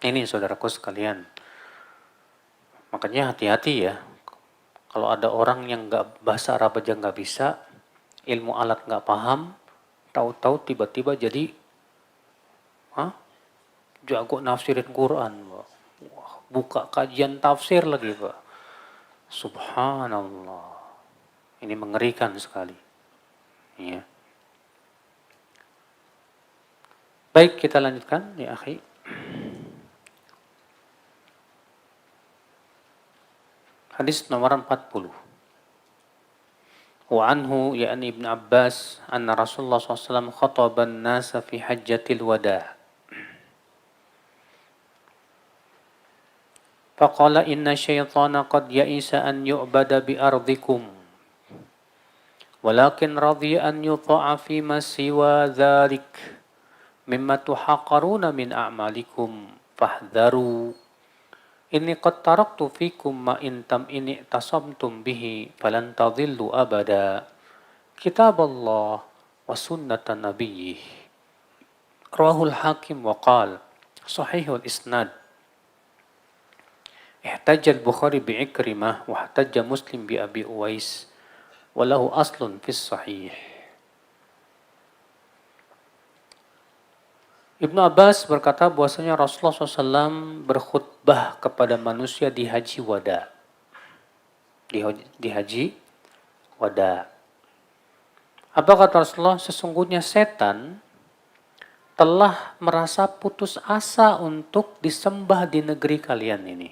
Ini saudaraku sekalian. Makanya hati-hati ya. Kalau ada orang yang bahasa Arab aja nggak bisa, ilmu alat nggak paham, tahu-tahu tiba-tiba jadi jago nafsirin Quran. Wah, buka kajian tafsir lagi Pak. Subhanallah. Ini mengerikan sekali. Ya. Baik, kita lanjutkan ya akhi. Hadis nomor 40. Wa anhu yakni Ibn Abbas anna Rasulullah SAW khataban nasa fi hajjatil wada'. Faqala inna syaitana qad ya'isa an yu'bada bi ardikum. Walakin radhiya an yuta'a fima siwa dhalik. Mimma tuhaqaruna min a'malikum. Fahdharu. Inni qad taraktu fikum ma intam ini tasamtum bihi falan tadhillu abada. Kitab Allah wa sunnata nabiyyih. Rawahul Hakim wa qal sahihul isnad. Ihtajja al-Bukhari bi'ikrimah wa ihtajja Muslim bi Abi Uwais wa lahu aslun fis sahih. Ibnu Abbas berkata bahwasanya Rasulullah SAW berkhutbah kepada manusia di haji wada. Di haji wada. Apa kata Rasulullah? Sesungguhnya setan telah merasa putus asa untuk disembah di negeri kalian ini.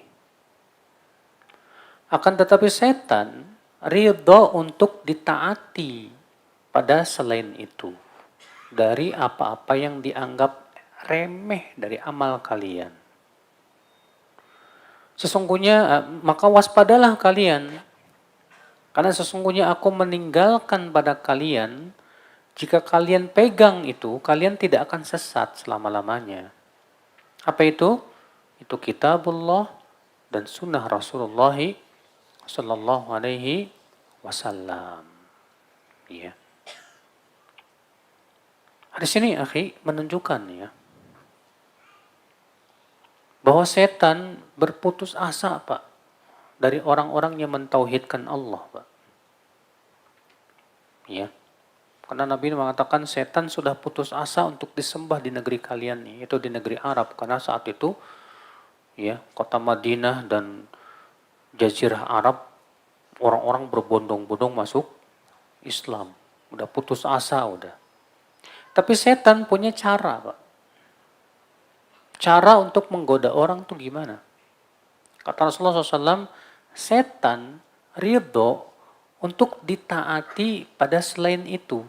Akan tetapi setan ridho untuk ditaati pada selain itu. Dari apa-apa yang dianggap remeh dari amal kalian. Sesungguhnya, maka waspadalah kalian. Karena sesungguhnya aku meninggalkan pada kalian, jika kalian pegang itu, kalian tidak akan sesat selama-lamanya. Apa itu? Itu kitabullah dan sunnah Rasulullah sallallahu alaihi wasallam. Ya. Hadis ini akhi menunjukkan ya bahwa setan berputus asa Pak dari orang-orang yang mentauhidkan Allah Pak. Ya. Karena Nabi mengatakan setan sudah putus asa untuk disembah di negeri kalian nih, itu di negeri Arab. Karena saat itu ya kota Madinah dan Jazirah Arab orang-orang berbondong-bondong masuk Islam. Udah putus asa udah. Tapi setan punya cara Pak. Cara untuk menggoda orang tuh gimana? Kata Rasulullah SAW, setan ridho untuk ditaati pada selain itu.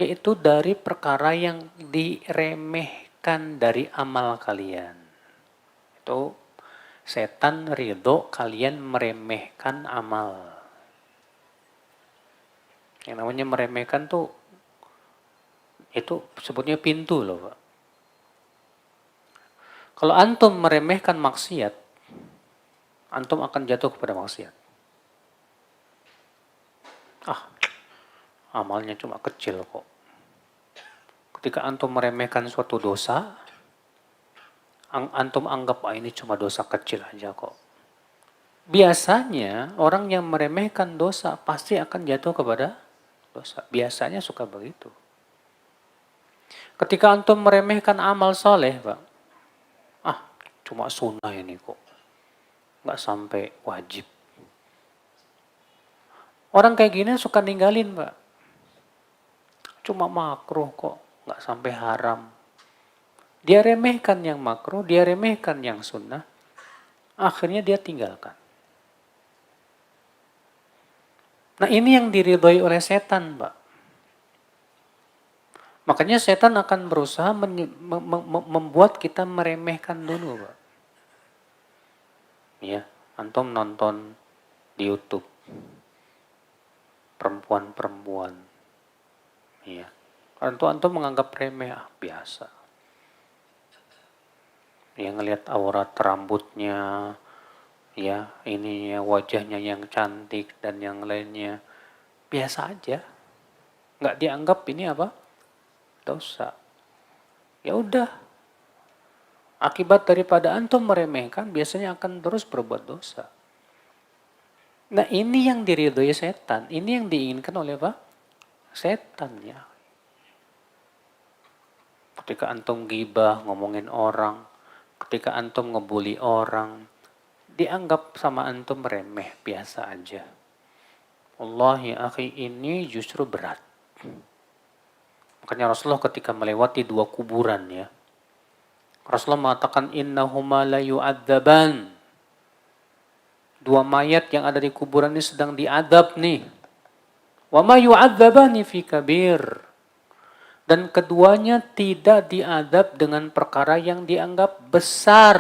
Yaitu dari perkara yang diremehkan dari amal kalian. Itu setan ridho kalian meremehkan amal. Yang namanya meremehkan tuh, itu sebutnya pintu loh Pak. Kalau antum meremehkan maksiat, antum akan jatuh kepada maksiat. Amalnya cuma kecil kok. Ketika antum meremehkan suatu dosa, antum anggap ini cuma dosa kecil aja kok. Biasanya orang yang meremehkan dosa pasti akan jatuh kepada dosa. Biasanya suka begitu. Ketika antum meremehkan amal soleh, Pak, cuma sunnah ini kok, nggak sampai wajib. Orang kayak gini suka ninggalin Pak. cuma makruh kok, nggak sampai haram. Dia remehkan yang makruh, dia remehkan yang sunnah, akhirnya dia tinggalkan. Nah ini yang diridhoi oleh setan, Pak. Makanya setan akan berusaha membuat kita meremehkan dulu, Pak. Ya, antum nonton di YouTube perempuan-perempuan, ya. Antum menganggap remeh, biasa. Ya ngelihat aurat rambutnya, ya ininya wajahnya yang cantik dan yang lainnya, biasa aja. Nggak dianggap ini apa? Dosa. Ya udah. Akibat daripada antum meremehkan, biasanya akan terus berbuat dosa. Nah ini yang diridhoi setan, ini yang diinginkan oleh apa? Setan ya. Ketika antum gibah, ngomongin orang, ketika antum ngebully orang, dianggap sama antum remeh, biasa aja. Allah ya akhi, ini justru berat. Makanya Rasulullah ketika melewati 2 kuburan ya, Rasulullah mengatakan innahuma la yu'adzaban. 2 mayat yang ada di kuburan ini sedang diadab nih. Wa ma yu'adzabani fi kabir. Dan keduanya tidak diadab dengan perkara yang dianggap besar.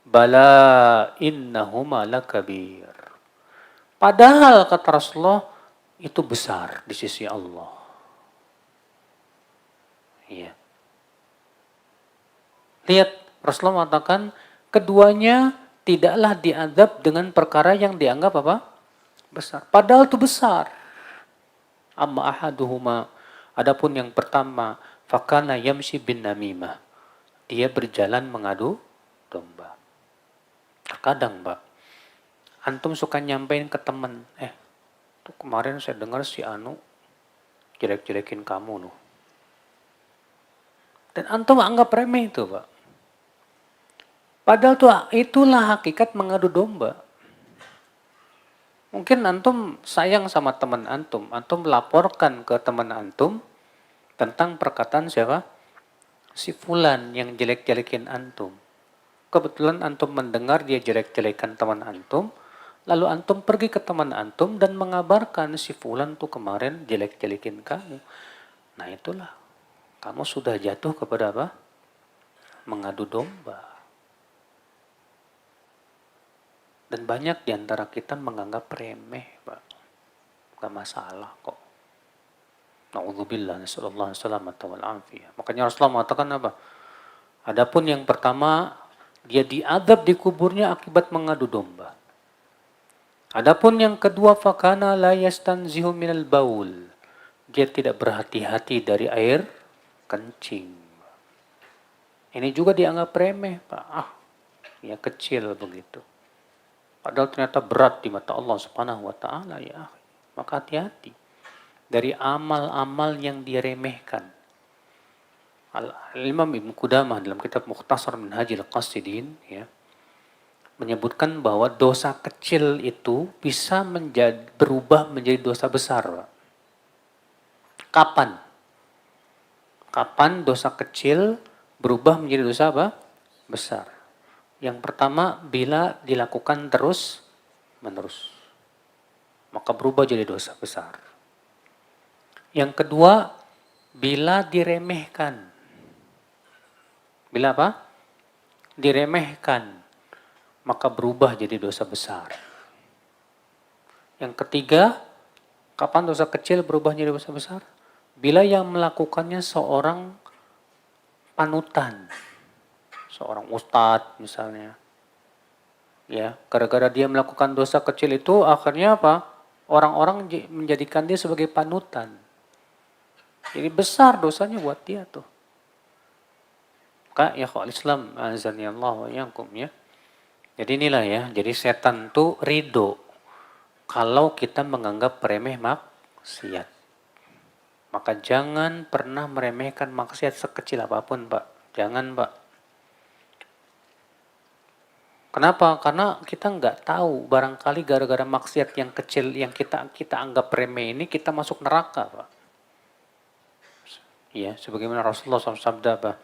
Bala innahuma lakabir. Padahal kata Rasulullah itu besar di sisi Allah. Iya. Lihat Rasulullah mengatakan keduanya tidaklah diadab dengan perkara yang dianggap apa? Besar. Padahal itu besar. Amma ahaduhuma. Adapun yang pertama, fakana yamshi bin namimah. Dia berjalan mengadu domba. Terkadang, Mbak, antum suka nyampein ke teman, tuh kemarin saya dengar si Anu jelek-jelekin kamu loh. Dan antum anggap remeh itu, Pak. Padahal tuh itulah hakikat mengadu domba. Mungkin antum sayang sama teman antum laporkan ke teman antum tentang perkataan siapa? Si fulan yang jelek-jelekin antum. Kebetulan antum mendengar dia jelek-jelekan teman antum, lalu antum pergi ke teman antum dan mengabarkan si fulan tuh kemarin jelek-jelekin kamu. Nah itulah, kamu sudah jatuh kepada apa? Mengadu domba. Dan banyak diantara kita menganggap remeh, Pak. Gak masalah kok. Na'udzubillah, nasallallahu salamata wal afiyah. Makanya Rasulullah mengatakan apa? Adapun yang pertama, dia diadab di kuburnya akibat mengadu domba. Adapun yang kedua, fakana la yastanzihu minal baul. Dia tidak berhati-hati dari air kencing. Ini juga dianggap remeh, Pak. Ya kecil begitu. Padahal ternyata berat di mata Allah Subhanahu wa taala ya. Maka hati-hati dari amal-amal yang diremehkan. Al-Imam Ibnu Qudamah dalam kitab Mukhtasar Minhajil Qasidin ya, menyebutkan bahwa dosa kecil itu bisa berubah menjadi dosa besar. Pak. Kapan? Kapan dosa kecil berubah menjadi dosa apa? Besar. Yang pertama, bila dilakukan terus-menerus, maka berubah jadi dosa besar. Yang kedua, bila diremehkan. Bila apa? Diremehkan, maka berubah jadi dosa besar. Yang ketiga, kapan dosa kecil berubah jadi dosa besar? Bila yang melakukannya seorang panutan. Seorang ustadz misalnya. Ya, gara-gara dia melakukan dosa kecil itu akhirnya apa? Orang-orang menjadikan dia sebagai panutan. Jadi besar dosanya buat dia tuh. Kak ya kok Islam azani Allah wa yakum ya. Jadi inilah ya, jadi setan tuh ridho kalau kita menganggap remeh maksiat. Maka jangan pernah meremehkan maksiat sekecil apapun, Pak. Jangan, Pak. Kenapa? Karena kita nggak tahu, barangkali gara-gara maksiat yang kecil yang kita anggap remeh ini kita masuk neraka, Pak. Ya, sebagaimana Rasulullah SAW sabda apa?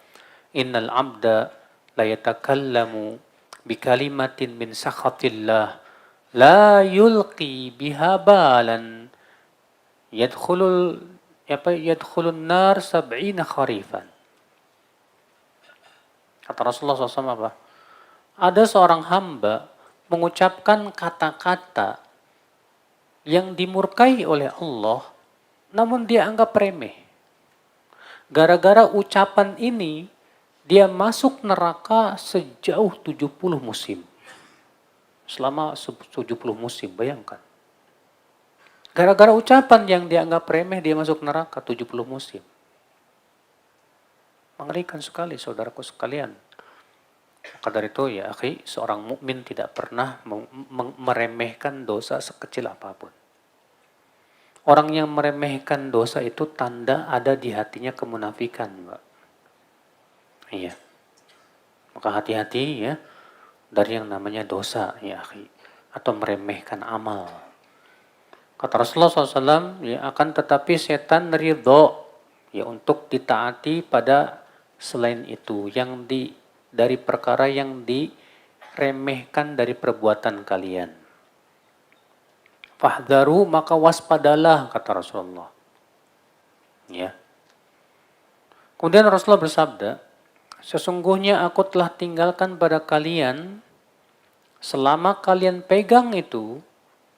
Innal abda la yatakallamu bi kalimatin min sakhatillah la yulqi biha balan yadkhulul yadkhulun nar sab'ina kharifan. Kata Rasulullah SAW apa? Ada seorang hamba mengucapkan kata-kata yang dimurkai oleh Allah, namun dia anggap remeh. Gara-gara ucapan ini, dia masuk neraka sejauh 70 musim. Selama 70 musim, bayangkan. Gara-gara ucapan yang dianggap remeh, dia masuk neraka 70 musim. Mengerikan sekali, saudaraku sekalian. Maka dari itu ya akhi, seorang mukmin tidak pernah meremehkan dosa sekecil apapun. Orang yang meremehkan dosa itu tanda ada di hatinya kemunafikan, Mbak. Iya. Maka hati-hati ya dari yang namanya dosa ya akhi, atau meremehkan amal. Kata Rasulullah SAW, ya akan tetapi setan ridho ya untuk ditaati pada selain itu dari perkara yang diremehkan dari perbuatan kalian. Fahdharu, maka waspadalah, kata Rasulullah. Ya. Kemudian Rasulullah bersabda, sesungguhnya aku telah tinggalkan pada kalian, selama kalian pegang itu,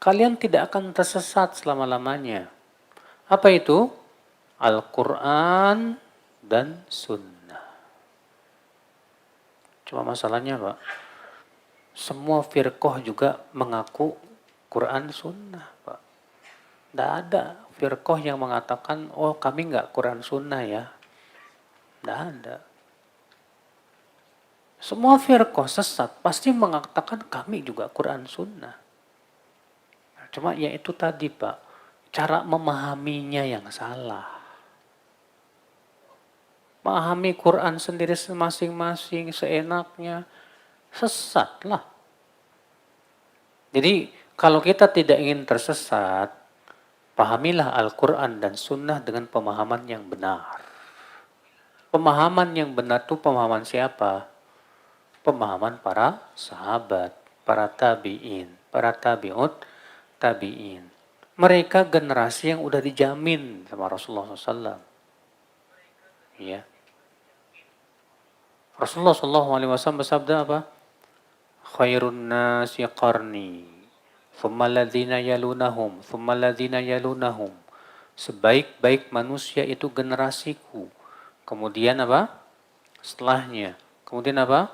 kalian tidak akan tersesat selama-lamanya. Apa itu? Al-Quran dan Sunnah. Cuma masalahnya Pak, semua firqah juga mengaku Quran Sunnah Pak. Tidak ada firqah yang mengatakan, oh kami nggak Quran Sunnah ya. Tidak ada. Semua firqah sesat pasti mengatakan kami juga Quran Sunnah. Cuma ya itu tadi Pak, cara memahaminya yang salah. Memahami Quran sendiri masing-masing seenaknya, sesatlah. Jadi kalau kita tidak ingin tersesat, pahamilah Al-Quran dan Sunnah dengan pemahaman yang benar. Pemahaman yang benar itu pemahaman siapa? Pemahaman para sahabat, para tabi'in, para tabi'ut, tabi'in. Mereka generasi yang udah dijamin sama Rasulullah SAW. Ya. Rasulullah SAW bersabda apa? Khairun nasi qarni, thumma alladhina yalunahum, thumma alladhina yalunahum. Sebaik-baik manusia itu generasiku. Kemudian apa? Setelahnya. Kemudian apa?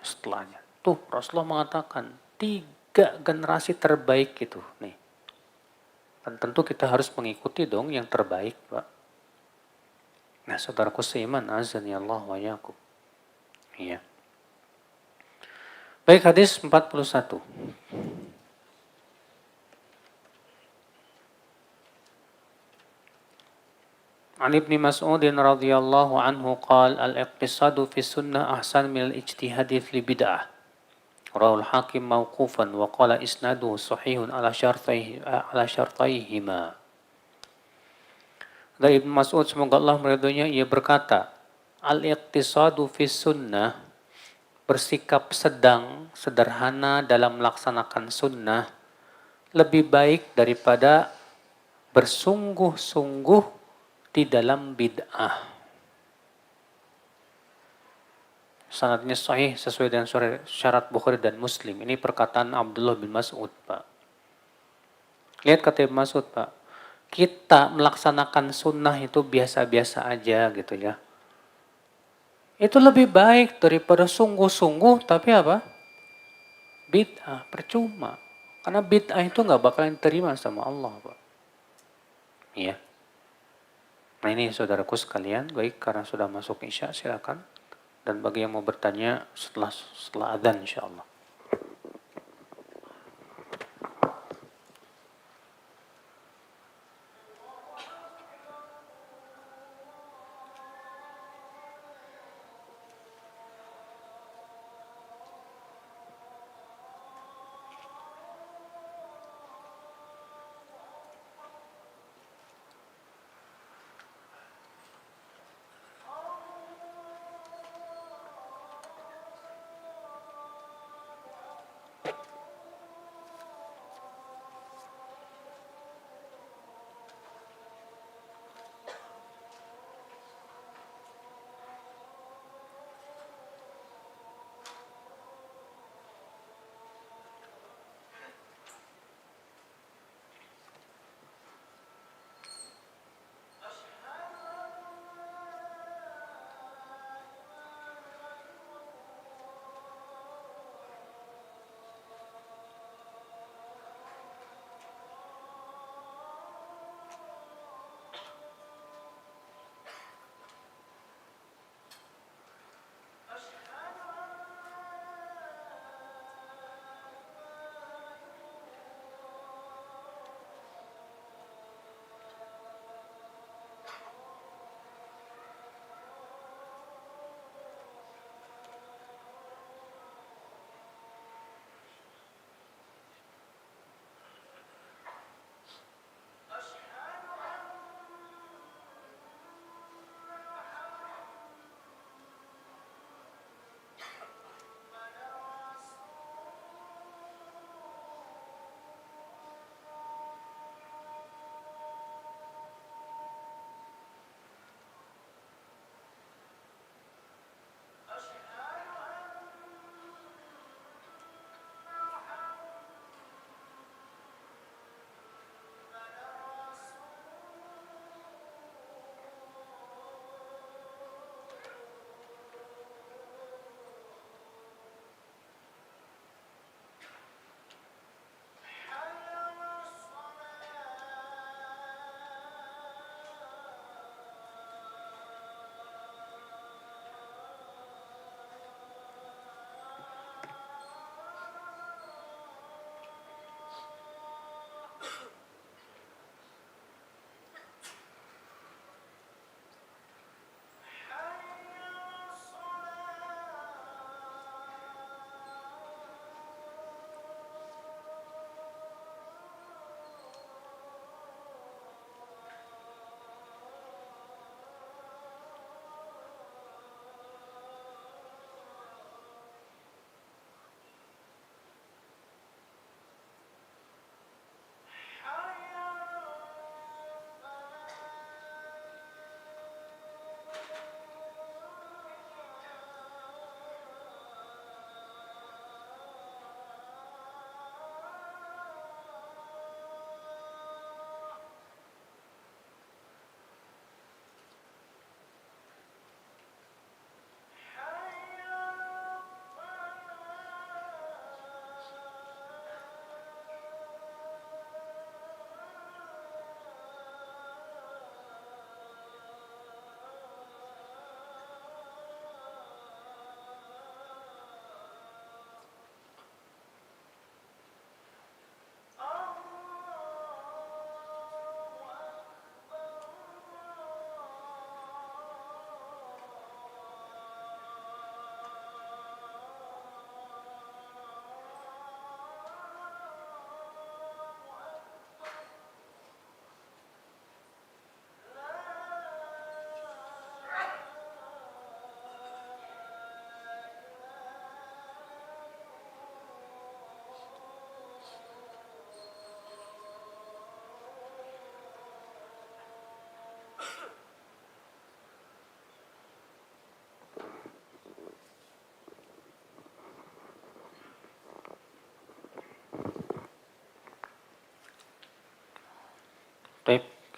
Setelahnya. Tuh Rasulullah mengatakan 3 generasi terbaik itu. Nih. Dan tentu kita harus mengikuti dong yang terbaik, Pak. Nah, saudaraku seiman, azani Allah wa yakum. Iya. Baik, hadis 41. An Ibni Mas'udin radhiyallahu anhu qala al-iqtisadu fi sunnah ahsan min al-ijtihadi fil bid'ah. Rawal Hakim mauqufan wa qala isnaduhu sahihun ala syartaihima. Dari Ibnu Mas'ud semoga Allah meridhoinya, ia berkata, al-iqtisadu fi sunnah, bersikap sedang, sederhana dalam melaksanakan sunnah, lebih baik daripada bersungguh-sungguh di dalam bid'ah. Sanadnya sahih sesuai dengan syarat Bukhari dan Muslim. Ini perkataan Abdullah bin Mas'ud, Pak. Lihat kata Ibnu Mas'ud, Pak. Kita melaksanakan sunnah itu biasa-biasa aja gitu ya. Itu lebih baik daripada sungguh-sungguh tapi apa? Bid'ah, percuma. Karena bid'ah itu nggak bakalan diterima sama Allah, Pak. Iya. Nah ini saudaraku sekalian, baik karena sudah masuk Isya silakan. Dan bagi yang mau bertanya setelah adzan insyaallah.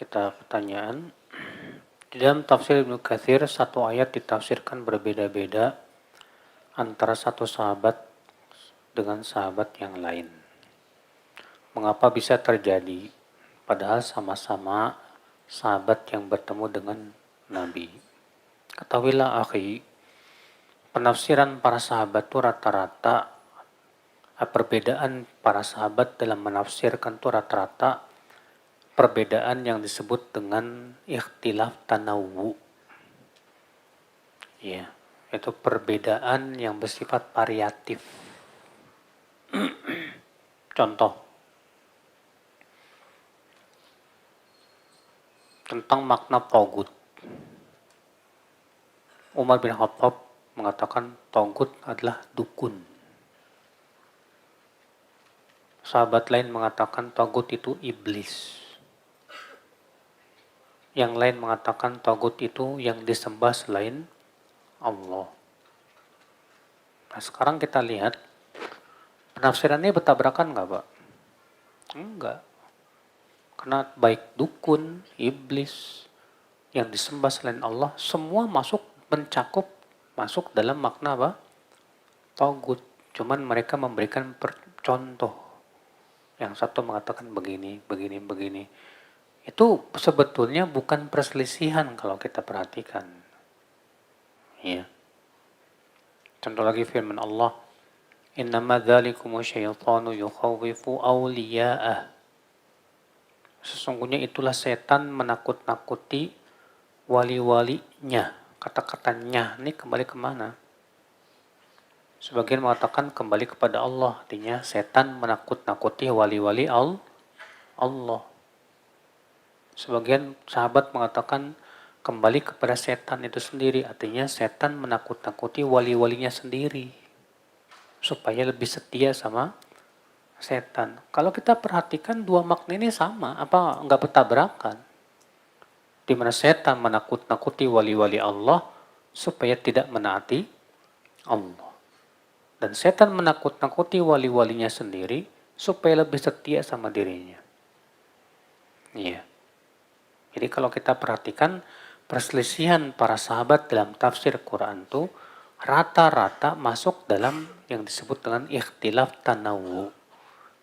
kita pertanyaan. Di dalam tafsir Ibnu Katsir, satu ayat ditafsirkan berbeda-beda antara satu sahabat dengan sahabat yang lain. Mengapa bisa terjadi? Padahal sama-sama sahabat yang bertemu dengan Nabi. Ketahuilah akhi, penafsiran para sahabat itu rata-rata, perbedaan para sahabat dalam menafsirkan itu rata-rata perbedaan yang disebut dengan ikhtilaf tanawwu. Ya, itu perbedaan yang bersifat variatif. Contoh, tentang makna togut. Umar bin Khattab mengatakan togut adalah dukun. Sahabat lain mengatakan togut itu iblis. Yang lain mengatakan togut itu yang disembah selain Allah. Nah, sekarang kita lihat penafsirannya bertabrakan nggak, Pak? Enggak. Karena baik dukun, iblis, yang disembah selain Allah, semua mencakup masuk dalam makna apa? Togut. Cuman mereka memberikan contoh. Yang satu mengatakan begini, begini, begini. Itu sebetulnya bukan perselisihan kalau kita perhatikan. Ya. Contoh lagi firman Allah, "Innama dzalikumu syaitanu yukhawwifu awliya'ah." Sesungguhnya itulah setan menakut-nakuti wali-walinya. Kata-katanya ini kembali kemana? Sebagian mengatakan kembali kepada Allah. Artinya setan menakut-nakuti wali-wali Allah. Sebagian sahabat mengatakan kembali kepada setan itu sendiri. Artinya setan menakut-nakuti wali-walinya sendiri. Supaya lebih setia sama setan. Kalau kita perhatikan dua makna ini sama. Apa enggak bertabrakan? Di mana setan menakut-nakuti wali-wali Allah supaya tidak menaati Allah. Dan setan menakut-nakuti wali-walinya sendiri supaya lebih setia sama dirinya. Iya. Jadi kalau kita perhatikan perselisihan para sahabat dalam tafsir Quran itu rata-rata masuk dalam yang disebut dengan ikhtilaf tanawwu.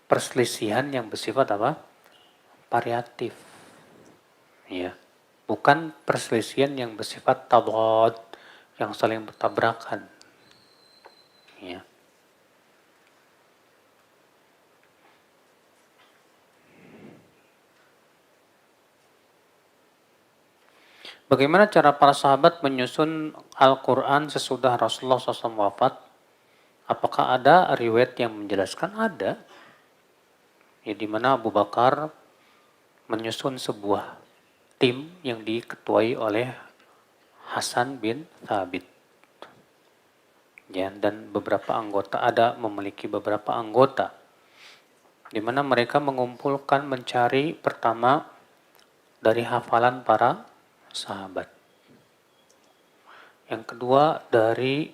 Perselisihan yang bersifat apa? Variatif. Iya. Bukan perselisihan yang bersifat tabad, yang saling bertabrakan. Ya. Bagaimana cara para sahabat menyusun Al-Quran sesudah Rasulullah SAW wafat? Apakah ada riwayat yang menjelaskan? Ada. Ya, di mana Abu Bakar menyusun sebuah tim yang diketuai oleh Hasan bin Thabit. Ya, dan beberapa anggota memiliki beberapa anggota di mana mereka mengumpulkan mencari pertama dari hafalan para sahabat. Yang kedua dari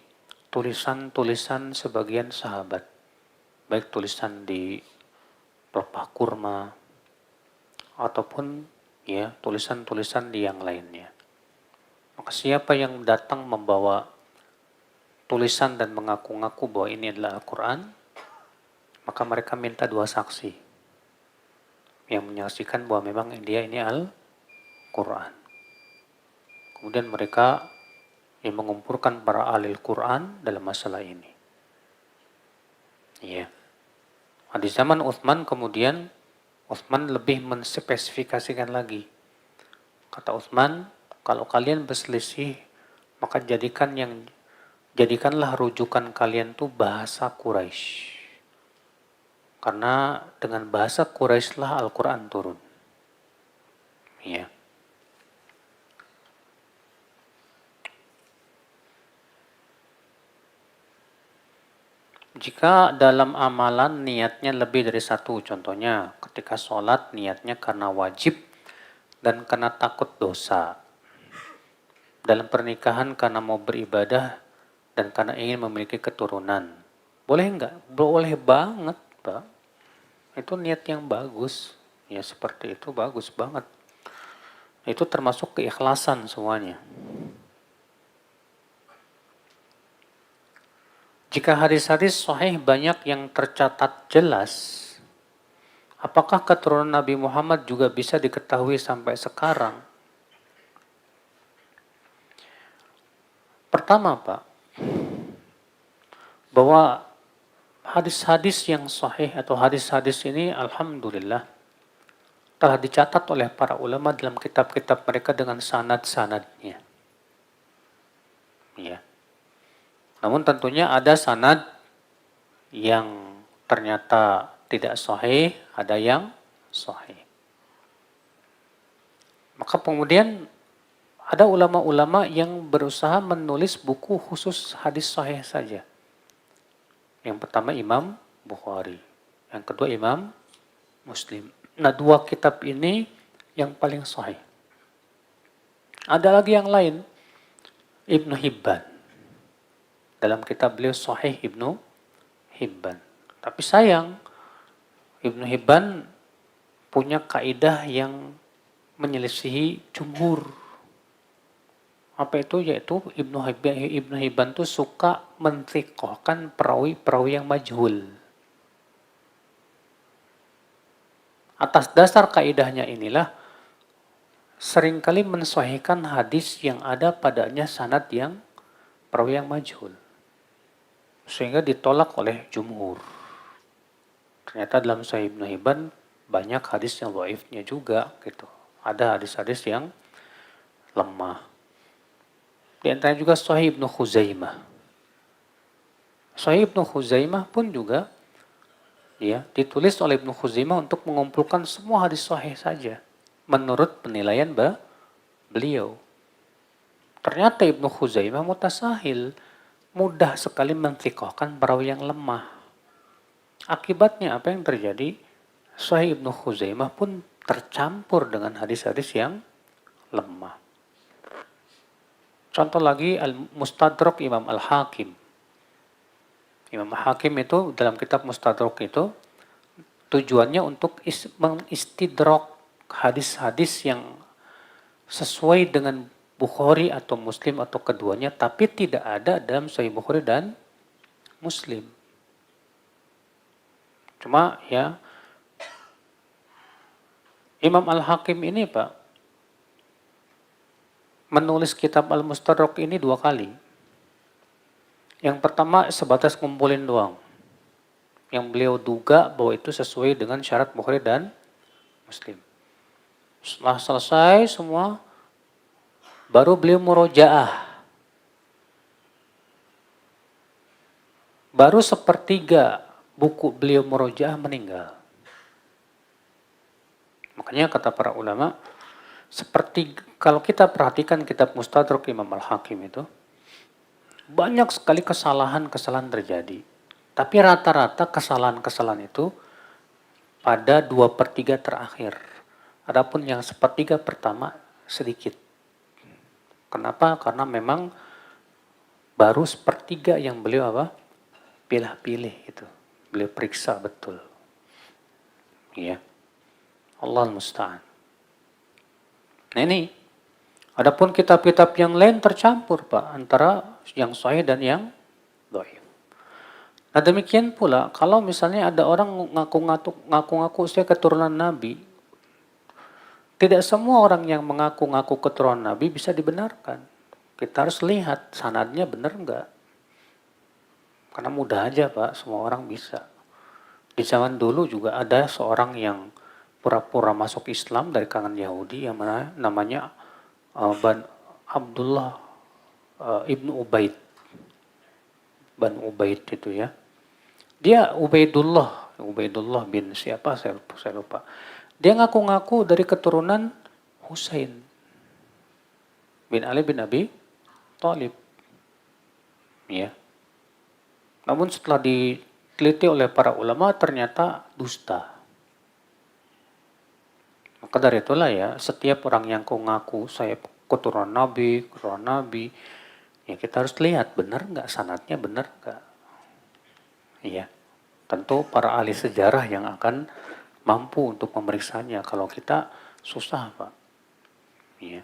tulisan-tulisan sebagian sahabat, baik tulisan di pelepah kurma ataupun ya tulisan-tulisan di yang lainnya. Maka siapa yang datang membawa tulisan dan mengaku-ngaku bahwa ini adalah Al-Quran, maka mereka minta dua saksi yang menyaksikan bahwa memang dia ini Al-Quran. Kemudian mereka yang mengumpulkan para ahli Al-Quran dalam masalah ini. Ya. Di zaman Utsman kemudian Utsman lebih menspesifikasikan lagi. Kata Utsman, kalau kalian berselisih, maka jadikanlah rujukan kalian tuh bahasa Quraisy. Karena dengan bahasa Quraisy lah Al-Quran turun. Ya. Jika dalam amalan niatnya lebih dari satu, contohnya ketika sholat niatnya karena wajib dan karena takut dosa. Dalam pernikahan karena mau beribadah dan karena ingin memiliki keturunan. Boleh enggak? Boleh banget, Pak. Itu niat yang bagus. Ya seperti itu bagus banget. Itu termasuk keikhlasan semuanya. Jika hadis-hadis sahih banyak yang tercatat jelas, apakah keturunan Nabi Muhammad juga bisa diketahui sampai sekarang? Pertama, Pak, bahwa hadis-hadis yang sahih atau hadis-hadis ini alhamdulillah telah dicatat oleh para ulama dalam kitab-kitab mereka dengan sanad-sanadnya. Ya. Namun tentunya ada sanad yang ternyata tidak sahih, ada yang sahih. Maka kemudian ada ulama-ulama yang berusaha menulis buku khusus hadis sahih saja. Yang pertama Imam Bukhari, yang kedua Imam Muslim. Nah, dua kitab ini yang paling sahih. Ada lagi yang lain, Ibnu Hibban. Dalam kitab beliau Sahih Ibnu Hibban. Tapi sayang, Ibnu Hibban punya kaidah yang menyelisihi jumhur. Apa itu? Yaitu Ibnu Hibban itu suka menthikohkan perawi-perawi yang majhul. Atas dasar kaidahnya inilah seringkali mensahihkan hadis yang ada padanya sanad yang perawi yang majhul. Sehingga ditolak oleh jumhur. Ternyata dalam Sahih Ibnu Hibban banyak hadis yang dhaifnya juga gitu. Ada hadis-hadis yang lemah. Di antaranya juga Sahih Ibnu Khuzaimah. Sahih Ibnu Khuzaimah pun juga ya ditulis oleh Ibnu Khuzaimah untuk mengumpulkan semua hadis sahih saja menurut penilaian beliau. Ternyata Ibnu Khuzaimah mutasahil, mudah sekali menthikohkan perawi yang lemah. Akibatnya apa yang terjadi? Sahih Ibnu Khuzaimah pun tercampur dengan hadis-hadis yang lemah. Contoh lagi Al-Mustadrak Imam Al-Hakim. Imam Al-Hakim itu dalam kitab Mustadrak itu tujuannya untuk mengistidrak hadis-hadis yang sesuai dengan Bukhari atau Muslim atau keduanya, tapi tidak ada dalam Sahih Bukhari dan Muslim. Cuma ya Imam Al-Hakim ini Pak menulis kitab Al-Mustadrak ini 2 kali. Yang pertama sebatas ngumpulin doang. Yang beliau duga bahwa itu sesuai dengan syarat Bukhari dan Muslim. Setelah selesai semua, baru beliau murojaah. Baru sepertiga buku beliau murojaah meninggal. Makanya kata para ulama, seperti kalau kita perhatikan kitab Mustadrak Imam Al-Hakim itu, banyak sekali kesalahan-kesalahan terjadi. Tapi rata-rata kesalahan-kesalahan itu pada 2/3 terakhir. Adapun yang 1/3 pertama sedikit. Kenapa? Karena memang baru 1/3 yang beliau pilih-pilih itu. Beliau periksa betul. Ya. Allah musta'an. Nah ini, adapun kitab-kitab yang lain tercampur Pak antara yang sahih dan yang dhaif. Nah demikian pula kalau misalnya ada orang ngaku-ngaku saya keturunan Nabi, tidak semua orang yang mengaku-ngaku keturunan Nabi bisa dibenarkan. Kita harus lihat sanadnya benar enggak. Karena mudah aja Pak, semua orang bisa. Di zaman dulu juga ada seorang yang pura-pura masuk Islam dari kalangan Yahudi yang namanya Abdullah ibnu Ubaid. Ban Ubaid itu ya. Dia Ubaidullah bin siapa saya lupa. Dia ngaku-ngaku dari keturunan Husain bin Ali bin Abi Thalib. Ya. Namun setelah diteliti oleh para ulama ternyata dusta. Maka dari itulah ya, setiap orang yang ngaku saya keturunan Nabi, ya kita harus lihat benar nggak sanadnya, benar nggak. Iya, tentu para ahli sejarah yang akan mampu untuk memeriksanya. Kalau kita susah Pak. Ya.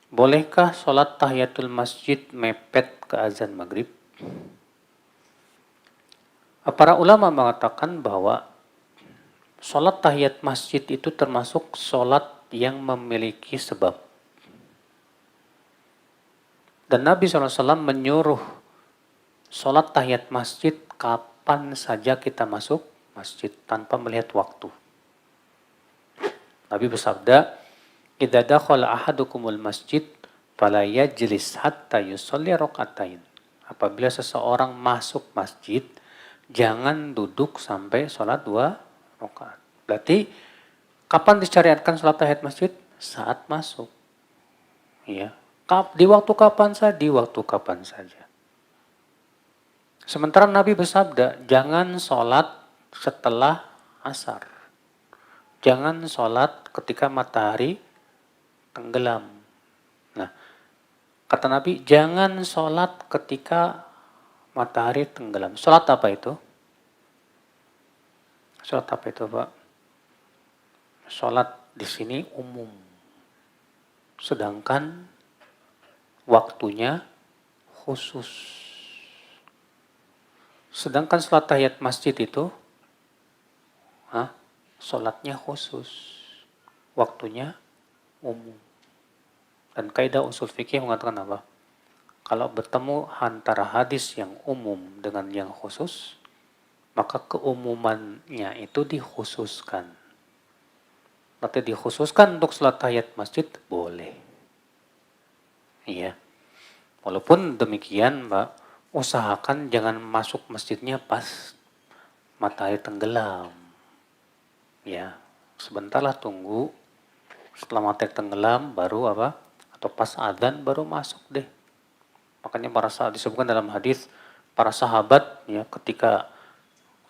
Bolehkah sholat tahiyatul masjid mepet ke azan maghrib? Para ulama mengatakan bahwa sholat tahiyat masjid itu termasuk sholat yang memiliki sebab. Dan Nabi SAW menyuruh sholat tahiyat masjid kapan saja kita masuk masjid tanpa melihat waktu. Nabi bersabda, "Idza dakhala ahadukumul masjid fala yajlis hatta yusalli rakaatain." Apabila seseorang masuk masjid, jangan duduk sampai sholat 2 rakaat. Berarti kapan disyariatkan sholat tahiyat masjid? Saat masuk. Ya. Di waktu kapan saja? Di waktu kapan saja. Sementara Nabi bersabda, jangan sholat setelah asar. Jangan sholat ketika matahari tenggelam. Nah, kata Nabi, jangan sholat ketika matahari tenggelam. Sholat apa itu? Sholat apa itu, Pak? Sholat di sini umum. Sedangkan waktunya khusus. Sedangkan sholat tahiyat masjid itu, sholatnya khusus. Waktunya umum. Dan kaidah usul fikih mengatakan apa? Kalau bertemu antara hadis yang umum dengan yang khusus, maka keumumannya itu dikhususkan. Nanti dikhususkan untuk sholat tahiyat masjid, boleh. Iya. Walaupun demikian, Mbak, usahakan jangan masuk masjidnya pas matahari tenggelam. Ya, sebentarlah tunggu. Setelah matahari tenggelam, baru apa? Atau pas adzan baru masuk deh. Makanya disebutkan dalam hadis para sahabat ya ketika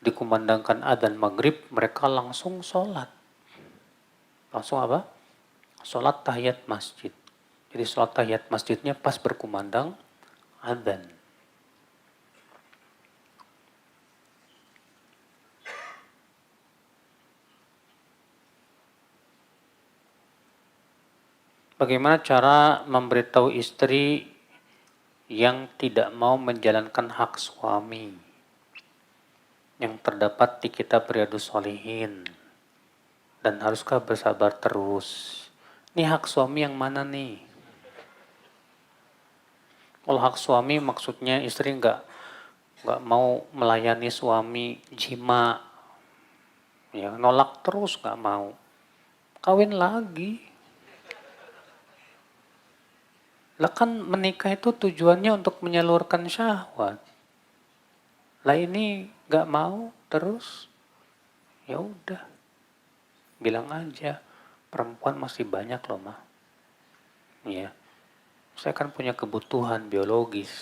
dikumandangkan adzan maghrib mereka langsung sholat. Langsung apa? Sholat tahiyat masjid. Jadi sholat tahiyat masjidnya pas berkumandang adzan. Bagaimana cara memberitahu istri yang tidak mau menjalankan hak suami yang terdapat di kitab Riyadhus Shalihin? Dan haruskah bersabar terus? Ini hak suami yang mana nih? Kalau hak suami maksudnya istri nggak mau melayani suami jima, ya nolak terus nggak mau, kawin lagi. Lah kan menikah itu tujuannya untuk menyalurkan syahwat. Lah ini nggak mau terus, ya udah, bilang aja perempuan masih banyak loh mah. Ya, saya kan punya kebutuhan biologis.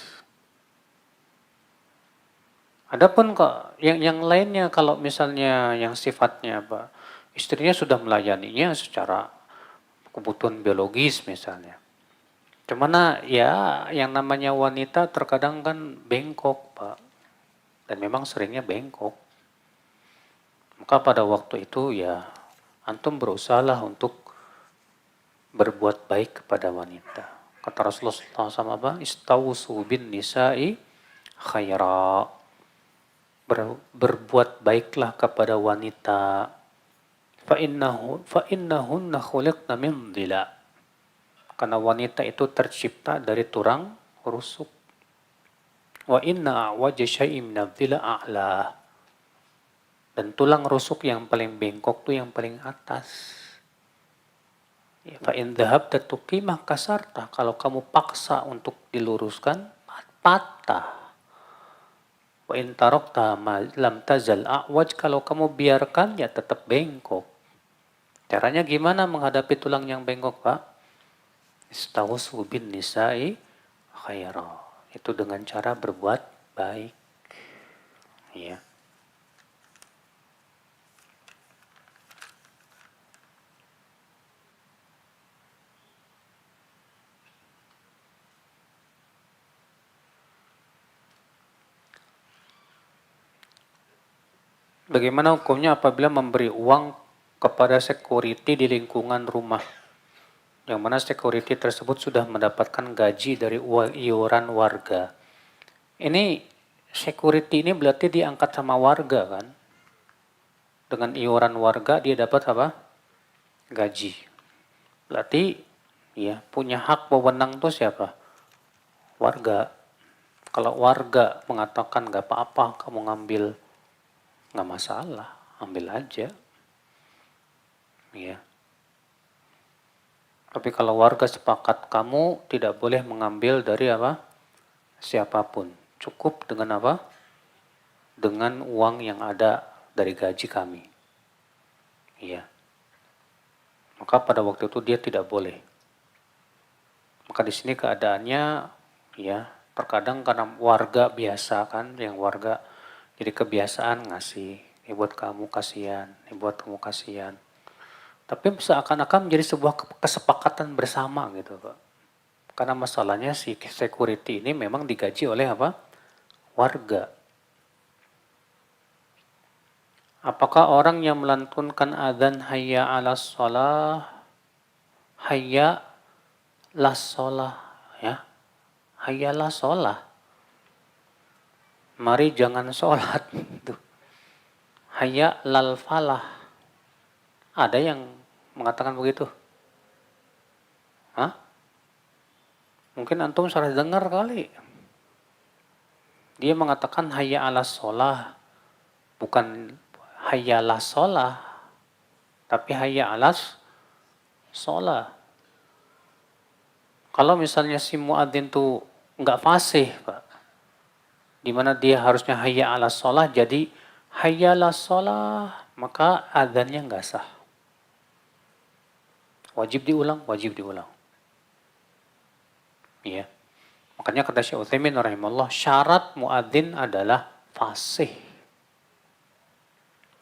Adapun kok yang lainnya kalau misalnya yang sifatnya apa, istrinya sudah melayaninya secara kebutuhan biologis misalnya. Cuman ya yang namanya wanita terkadang kan bengkok, Pak. Dan memang seringnya bengkok. Maka pada waktu itu ya antum berusahalah untuk berbuat baik kepada wanita. Kata Rasulullah SAW apa? Istausu bin nisa'i khaira. Berbuat baiklah kepada wanita. Fa'innahunna khuliqna min dhila. Karena wanita itu tercipta dari tulang rusuk. Wa inna a'waja syai'in minadh-dhila a'la. Dan tulang rusuk yang paling bengkok tuh yang paling atas. Fa in dhahabta tuqimah kasarta. Kalau kamu paksa untuk diluruskan, patah. Wa in tarakta lam tazal a'waj. Kalau kamu biarkan ya tetap bengkok. Caranya gimana menghadapi tulang yang bengkok, Pak? Istausu bin nisa'i khaira. Itu dengan cara berbuat baik. Ya. Bagaimana hukumnya apabila memberi uang kepada security di lingkungan rumah, yang mana security tersebut sudah mendapatkan gaji dari iuran warga. Ini security ini berarti diangkat sama warga kan? Dengan iuran warga dia dapat apa? Gaji. Berarti ya punya hak wewenang tuh siapa? Warga. Kalau warga mengatakan gak apa-apa kamu ngambil, gak masalah, ambil aja. Ya. Tapi kalau warga sepakat kamu tidak boleh mengambil dari apa? Siapapun. Cukup dengan apa? Dengan uang yang ada dari gaji kami. Iya. Maka pada waktu itu dia tidak boleh. Maka di sini keadaannya ya terkadang karena warga biasa kan, yang warga jadi kebiasaan ngasih, ini buat kamu kasihan, ini buat kamu kasihan. Tapi seakan-akan menjadi sebuah kesepakatan bersama gitu Pak. Karena masalahnya si security ini memang digaji oleh apa? Warga. Apakah orang yang melantunkan adzan hayya 'alas shalah, hayya las shalah ya? Hayya las shalah. Mari jangan sholat. Hayya lal falah. Ada yang mengatakan begitu? Hah? Mungkin antum salah dengar kali. Dia mengatakan hayya 'alas shalah, bukan hayya las shalah, tapi hayya 'alas shalah. Kalau misalnya si muadzin tuh nggak fasih, Pak, di mana dia harusnya hayya 'alas shalah jadi hayya las shalah, maka adzannya nggak sah. Wajib diulang, wajib diulang. Ya. Makanya kata Syekh Utsaimin rahimahullah, syarat muadzin adalah fasih.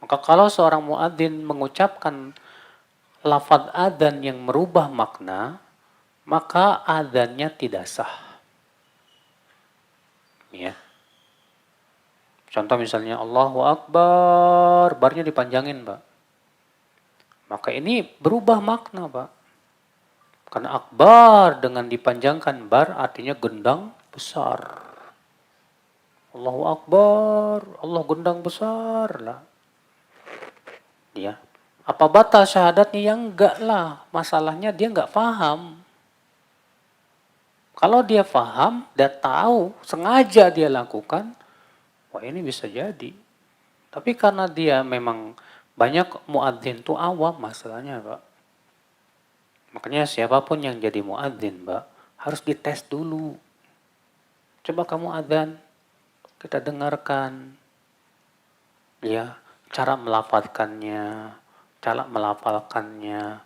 Maka kalau seorang muadzin mengucapkan lafaz adzan yang merubah makna, maka adzannya tidak sah. Ya. Contoh misalnya Allahu Akbar, barnya dipanjangin, Pak. Maka ini berubah makna, Pak. Karena akbar dengan dipanjangkan bar artinya gendang besar. Allahu Akbar, Allah gendang besar lah. Ya. Apa batal syahadatnya? Ya enggak lah. Masalahnya dia enggak paham. Kalau dia paham, dia tahu, sengaja dia lakukan, wah ini bisa jadi. Tapi karena dia memang banyak muadzin itu awam masalahnya, Pak. Makanya siapapun yang jadi muadzin, Pak, harus dites dulu. Coba kamu adzan, kita dengarkan. Ya, cara melafalkannya, cara melafalkannya,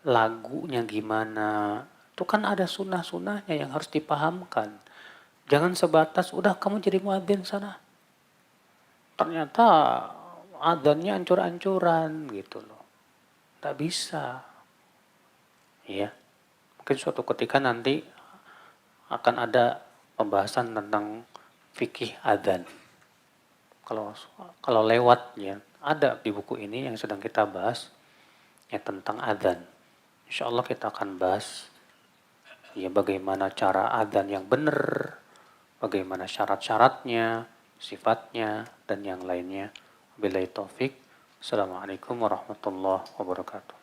lagunya gimana. Itu kan ada sunnah-sunnahnya yang harus dipahamkan. Jangan sebatas, udah kamu jadi muadzin sana. Ternyata adzannya ancur-ancuran gitu loh. Tak bisa. Ya. Mungkin suatu ketika nanti akan ada pembahasan tentang fikih adzan. Kalau lewat ya, ada di buku ini yang sedang kita bahas ya tentang adzan. Insya Allah kita akan bahas ya bagaimana cara adzan yang benar, bagaimana syarat-syaratnya, sifatnya, dan yang lainnya. Billahi taufik. Assalamualaikum warahmatullahi wabarakatuh.